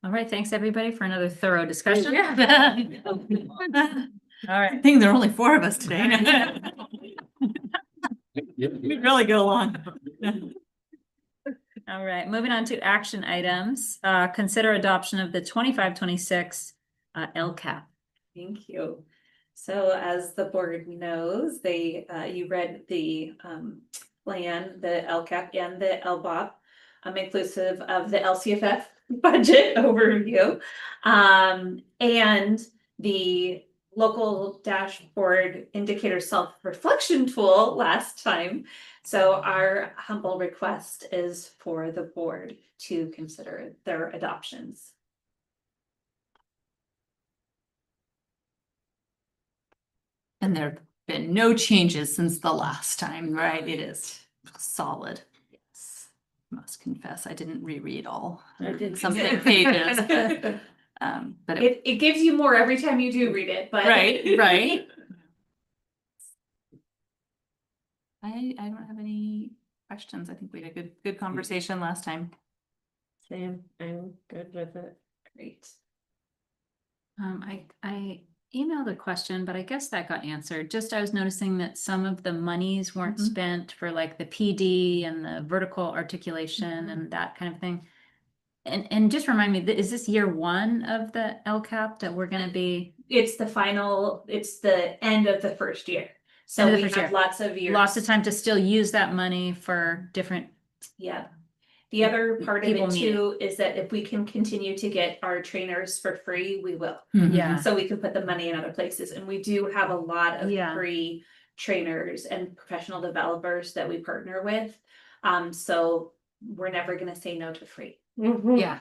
All right. Thanks, everybody, for another thorough discussion. All right. I think there are only four of us today. We really go along. All right. Moving on to action items. Consider adoption of the 25-26 LCAP. Thank you. So as the board knows, you read the plan, the LCAP and the LBOP, inclusive of the LCFF budget overview, and the local dashboard indicator self-reflection tool last time. So our humble request is for the board to consider their adoptions. And there have been no changes since the last time, right? It is solid. Yes. must confess, I didn't reread all I didn't some either. pages. But It gives you more every time you do read it, but. right. I don't have any questions. I think we had a good conversation last time. Same, I'm good with it. Great. I emailed a question, but I guess that got answered. Just I was noticing that some of the monies weren't Mhm. spent for like the PD and the vertical articulation and that kind of thing. And just remind me, is this year one of the LCAP that we're gonna be? It's the end of the first year. So End of the we first have year. lots of years. Lots of time to still use that money for different. Yeah. The other part of People it need too is that if we can continue to get our trainers for free, we will. Yeah. So we can put the money in other places, and we do have a lot of Yeah. free trainers and professional developers that we partner with. So we're never gonna say no to free. Yeah.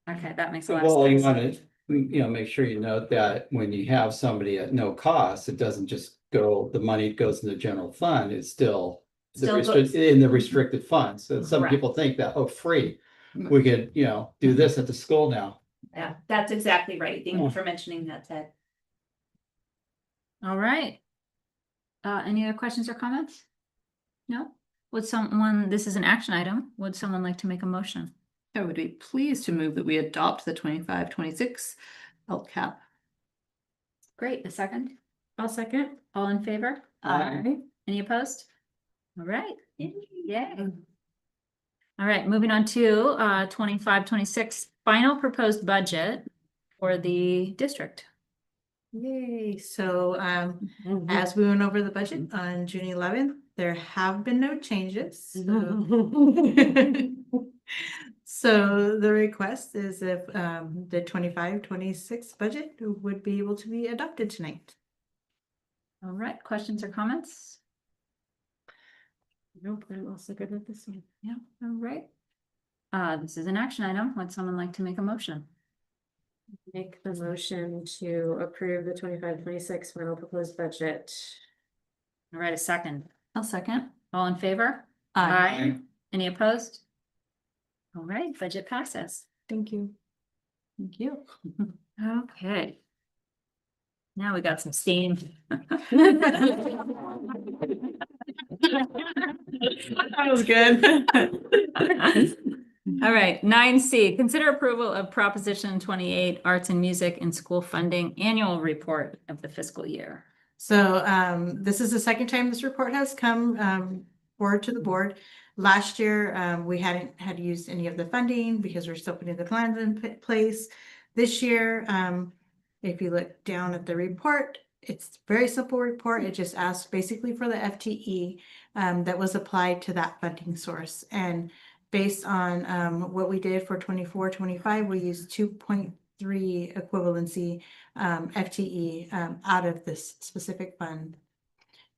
Okay, that makes a lot of Well, you sense. want to, make sure you note that when you have somebody at no cost, it doesn't just go, the money goes in the general fund, it's still Still in the restricted funds. So some Correct. people think that, oh, free, we could, do this at the school now. Yeah, that's exactly right. Thank you for mentioning that, Ted. All right. Any other questions or comments? No? This is an action item. Would someone like to make a motion? I would be pleased to move that we adopt the 25-26 LCAP. Great, a second. I'll second. All in favor? Aye. Any opposed? All right. Yay. All right, moving on to 25-26 final proposed budget for the district. Yay, so as we went over the budget on June 11th, there have been no changes. So the request is if the 25-26 budget would be able to be adopted tonight. All right, questions or comments? Nope, I'm also good with this one. Yeah, all right. This is an action item. Would someone like to make a motion? Make the motion to approve the 25-26 final proposed budget. All right, a second. I'll second. All in favor? Aye. Any opposed? All right, budget passes. Thank you. Thank you. Okay. Now we got some steam. That was good. All right, 9C, consider approval of Proposition 28, Arts and Music in School Funding Annual Report of the fiscal year. So this is the second time this report has come forward to the board. Last year, we hadn't had used any of the funding because we're still putting the plans in place. This year, if you look down at the report, it's a very simple report. It just asks basically for the FTE that was applied to that funding source. And based on what we did for 24-25, we used 2.3 equivalency FTE out of this specific fund.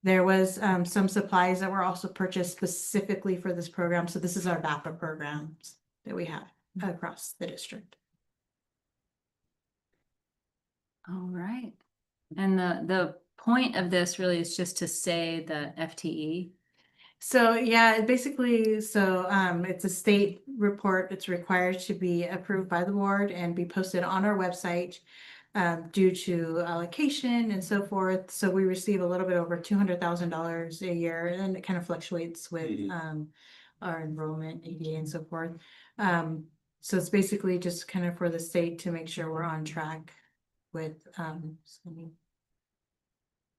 There was some supplies that were also purchased specifically for this program. So this is our VAPA programs that we have across the district. All right. And the point of this really is just to say the FTE. So yeah, basically, so it's a state report. It's required to be approved by the board and be posted on our website due to allocation and so forth. So we receive a little bit over $200,000 a year, and it kind of fluctuates with our enrollment, ADA, and so forth. So it's basically just kind of for the state to make sure we're on track with All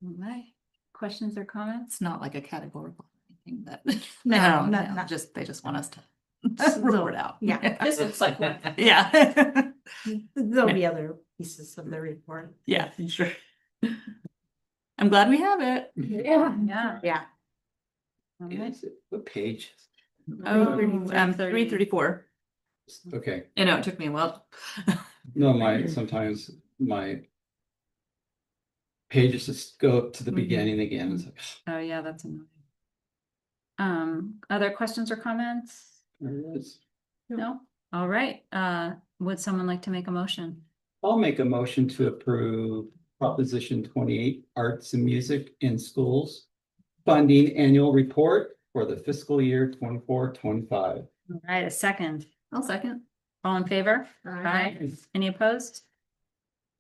right. Questions or comments? It's not like a categorical thing that. No, no, not just, they just want us to So, report out. yeah. This looks like one. Yeah. There'll be other pieces of the report. Yeah, sure. I'm glad we have it. Yeah. Yeah. All right. What page? Oh, 333. 334. Okay, I know, it took me a while. no, sometimes my pages just go up to the beginning again. It's like, Oh, yeah, that's annoying. Other questions or comments? there it is. No? All right. Would someone like to make a motion? I'll make a motion to approve Proposition 28, Arts and Music in Schools Funding Annual Report for the fiscal year 24-25. All right, a second. I'll second. All in favor? Aye. Any opposed?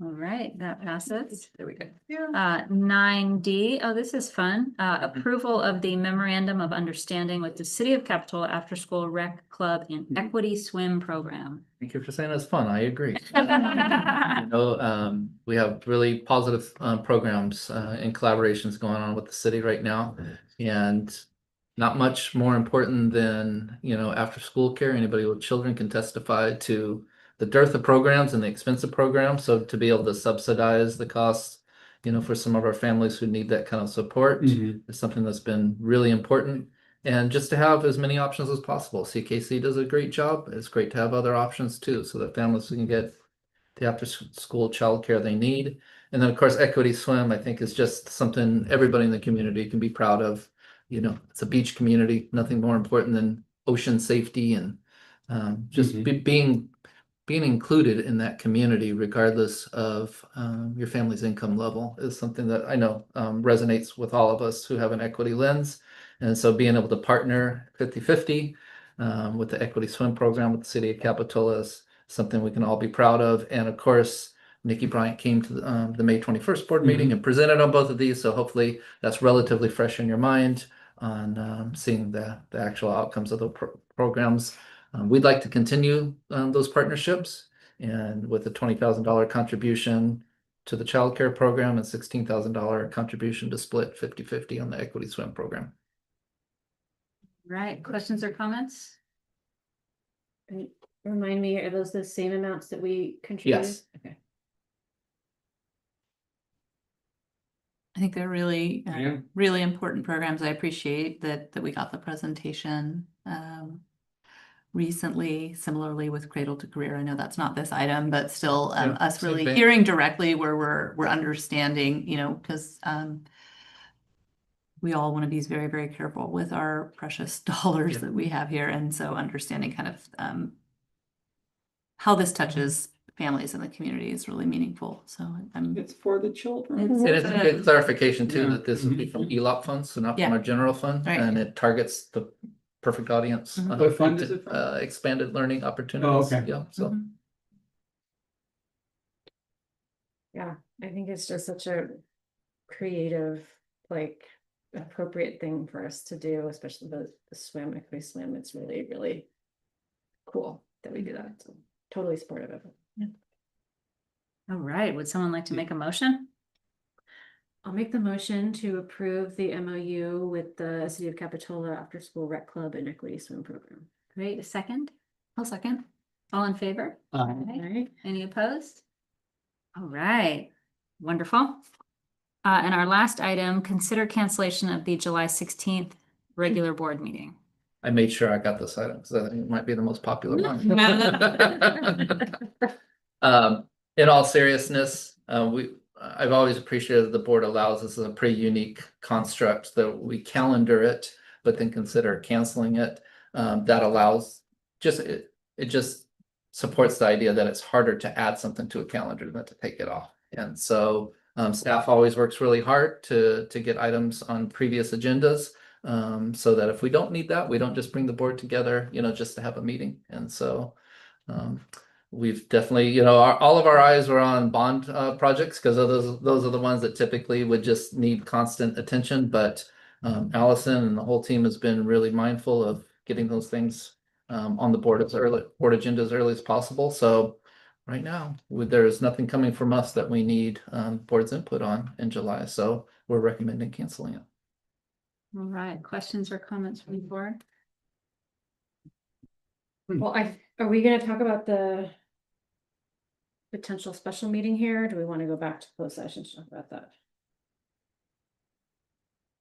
All right, that passes. There we go. 9D, oh, this is fun. Approval of the memorandum of understanding with the City of Capitola After School Rec Club and Equity Swim Program. Thank you for saying it's fun. I agree. You know, we have really positive programs and collaborations going on with the city right now. And not much more important than, you know, after school care. Anybody with children can testify to the dearth of programs and the expensive programs. So to be able to subsidize the costs, you know, for some of our families who need that kind of support is something that's been really important. And just to have as many options as possible. CKC does a great job. It's great to have other options too, so that families can get the after school childcare they need. And then of course, Equity Swim, I think, is just something everybody in the community can be proud of. You know, it's a beach community, nothing more important than ocean safety and just being included in that community, regardless of your family's income level, is something that I know resonates with all of us who have an equity lens. And so being able to partner 50-50 with the Equity Swim program with the City of Capitola is something we can all be proud of. And of course, Nikki Bryant came to the May 21st board meeting and presented on both of these. So hopefully that's relatively fresh in your mind on seeing the actual outcomes of the programs. We'd like to continue those partnerships, and with a $20,000 contribution to the child care program and $16,000 contribution to split 50-50 on the Equity Swim program. Right, questions or comments? And remind me, are those the same amounts that we contributed? Yes. Okay. I think they're really, Yeah. really important programs. I appreciate that we got the presentation recently, similarly with Cradle to Career. I know that's not this item, but still Yeah, us same really thing. hearing directly where we're understanding, you know, because we all want to be very, very careful with our precious dollars that we have here. And so understanding kind of how this touches families in the community is really meaningful. So It's for the children. It's- And it's a good clarification too, Yeah. that this would be from ELOP funds, so not from Yeah. our general fund, Right. and it targets the perfect audience. Mhm. What fund is it from? Expanded learning opportunities. okay. Yeah, so. Mhm. Yeah, I think it's just such a creative, like, appropriate thing for us to do, especially the swim, equity swim. It's really, really cool that we do that. So totally supportive of it. All right, would someone like to make a motion? I'll make the motion to approve the MOU with the City of Capitola After School Rec Club and Equity Swim Program. Great, a second? I'll second. All in favor? All right. Any opposed? All right, wonderful. And our last item, consider cancellation of the July 16th regular board meeting. I made sure I got this item because I think it might be the most popular one. In all seriousness, I've always appreciated that the board allows us a pretty unique construct that we calendar it, but then consider canceling it. That allows it just supports the idea that it's harder to add something to a calendar than to take it off. And so staff always works really hard to get items on previous agendas. So that if we don't need that, we don't just bring the board together, you know, just to have a meeting. And so we've definitely, you know, all of our eyes were on bond projects because those are the ones that typically would just need constant attention. But Allison and the whole team has been really mindful of getting those things on the board agenda as early as possible. So right now, there's nothing coming from us that we need board's input on in July. So we're recommending canceling it. All right, questions or comments from the board? Well, are we gonna talk about the potential special meeting here? Or do we want to go back to closed session to talk about that?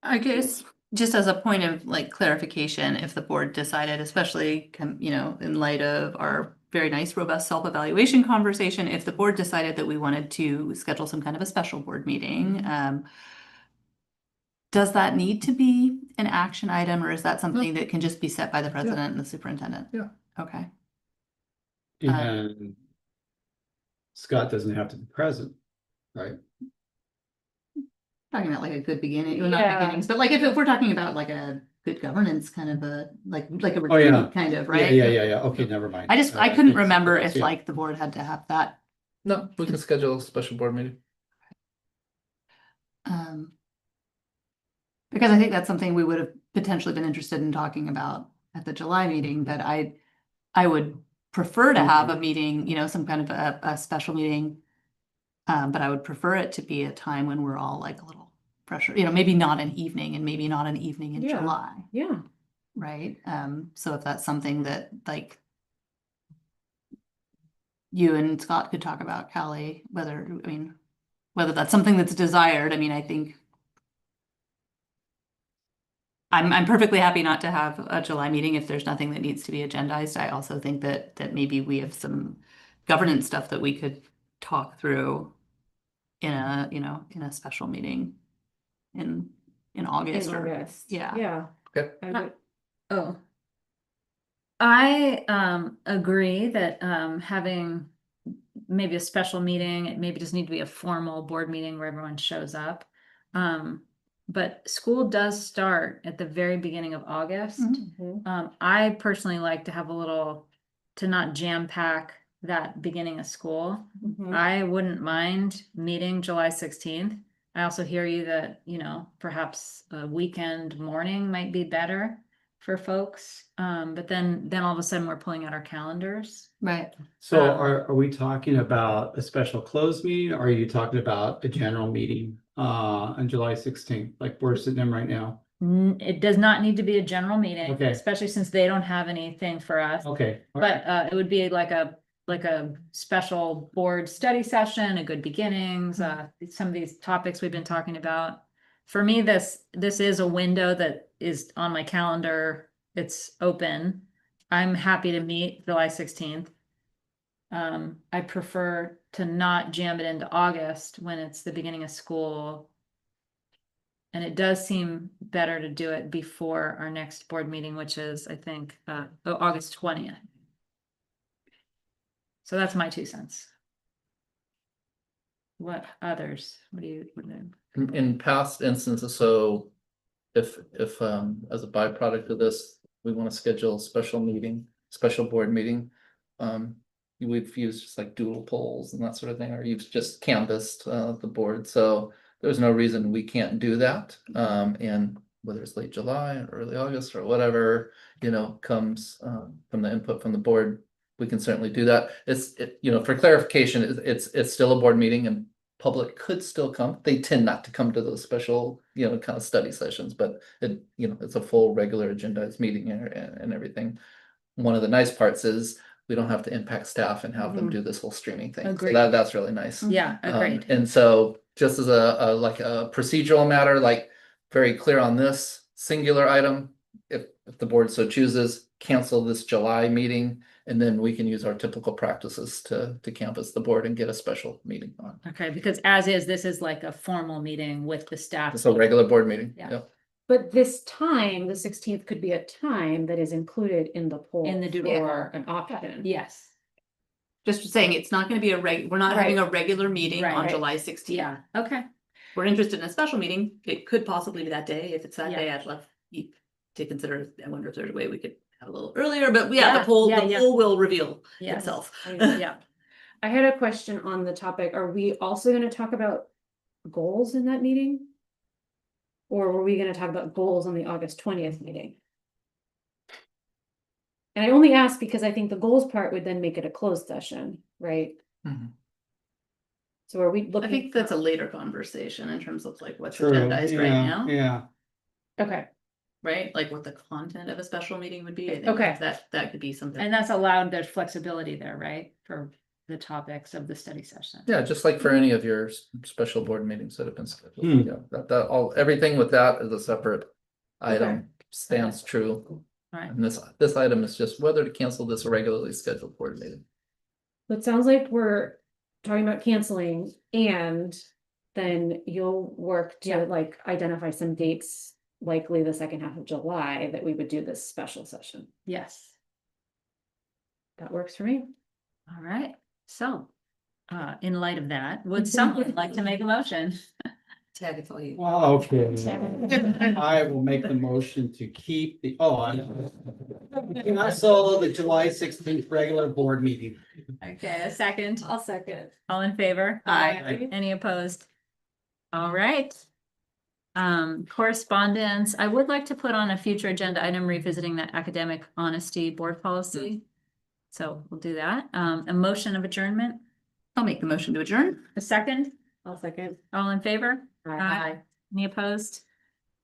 I guess just as a point of like clarification, if the board decided, especially, you know, in light of our very nice, robust self-evaluation conversation, if the board decided that we wanted to schedule some kind of a special board meeting, does that need to be an action item, or is that something that can just be set by the president and the superintendent? Yeah. Okay. And Scott doesn't have to be present, right? Talking about like a good beginning, well, Yeah. not beginnings, but like if we're talking about like a good governance kind of a, like a Oh, yeah. retreat kind of, right? Yeah. Okay, never mind. I couldn't It's- remember it's- if yeah. like the board had to have that. No, we can schedule a special board meeting. Um, because I think that's something we would have potentially been interested in talking about at the July meeting, but I would prefer to have a meeting, you know, some kind of a special meeting. But I would prefer it to be a time when we're all like a little pressure, you know, maybe not an evening and maybe not an evening in Yeah. July, Yeah. right? So if that's something that like you and Scott could talk about, Callie, whether that's something that's desired, I mean, I think I'm perfectly happy not to have a July meeting if there's nothing that needs to be agendized. I also think that maybe we have some governance stuff that we could talk through in a, you know, in a special meeting in August In or, August. yeah. Yeah. Okay. I would- Oh. I agree that having maybe a special meeting, it maybe doesn't need to be a formal board meeting where everyone shows up. But school does start at the very beginning of August. I personally like to have a little, to not jam pack that beginning of school. I wouldn't mind meeting July 16th. I also hear you that, you know, perhaps a weekend morning might be better for folks. But then all of a sudden we're pulling out our calendars. Right. So Um, are we talking about a special closed meeting? Or are you talking about a general meeting on July 16th, like we're sitting in right now? It does not need to be a general meeting, Okay. especially since they don't have anything for us. Okay. all right. But it would be like a special board study session, a good beginnings, some of these topics we've been talking about. For me, this is a window that is on my calendar. It's open. I'm happy to meet July 16th. I prefer to not jam it into August when it's the beginning of school. And it does seem better to do it before our next board meeting, which is, I think, August 20th. So that's my 2 cents. What others? What do you? In past instances, so if as a byproduct of this, we want to schedule a special meeting, special board meeting. We've used just like doodle polls and that sort of thing, or you've just canvassed the board, so there's no reason we can't do that. And whether it's late July or early August or whatever, you know, comes from the input from the board, we can certainly do that. You know, for clarification, it's still a board meeting and public could still come. They tend not to come to those special, you know, kind of study sessions, but you know, it's a full regular agendized meeting and everything. One of the nice parts is we don't have to impact staff and have them do this whole streaming thing. So Agreed. that's really nice. Yeah, agreed. And so just as a like a procedural matter, like very clear on this singular item, if the board so chooses, cancel this July meeting, and then we can use our typical practices to canvass the board and get a special meeting on. Okay, because as is, this is like a formal meeting with the staff. It's a regular board meeting. Yeah. Yep. But this time, the 16th could be a time that is included in the poll. In the doodle. For an option. Yes. Just saying, it's not gonna be we're not having a regular meeting on Right. July 16th. Yeah, okay. We're interested in a special meeting. It could possibly be that day. If it's that Yeah. day, I'd love you to consider. I wonder if there's a way we could have a little earlier, but yeah, Yeah, the poll yeah. will reveal Yes. itself. Yeah. I had a question on the topic. Are we also gonna talk about goals in that meeting? Or were we gonna talk about goals on the August 20th meeting? And I only ask because I think the goals part would then make it a closed session, right? Mhm. So are we I looking? think that's a later conversation in terms of like what's True. agendized right Yeah, now, Yeah. Okay, right? Like what the content of a special meeting would be. I think Okay. that could be something. And that's allowed, there's flexibility there, right? For the topics of the study session. Yeah, just like for any of your special board meetings that have been scheduled. Hmm. Yeah, that everything with that is a separate item, Okay. stands true. Right. And this item is just whether to cancel this regularly scheduled board meeting. so it sounds like we're talking about canceling and then you'll work Yeah. to like identify some dates, likely the second half of July, that we would do this special session. Yes. That works for me. All right. So, in light of that, would someone like to make a motion Ted, it's all you. Well, okay. I will make the motion to keep the, also the July 16th regular board meeting. Okay, a second. I'll second. All in favor? Aye. Any opposed? All right. Correspondence, I would like to put on a future agenda item revisiting that academic honesty board policy. So we'll do that. A motion of adjournment, I'll make the motion to adjourn. a second, I'll second. all in favor? Aye. Any opposed?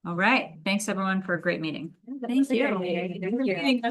All right, thanks everyone for a great meeting. Thank you. Thank you.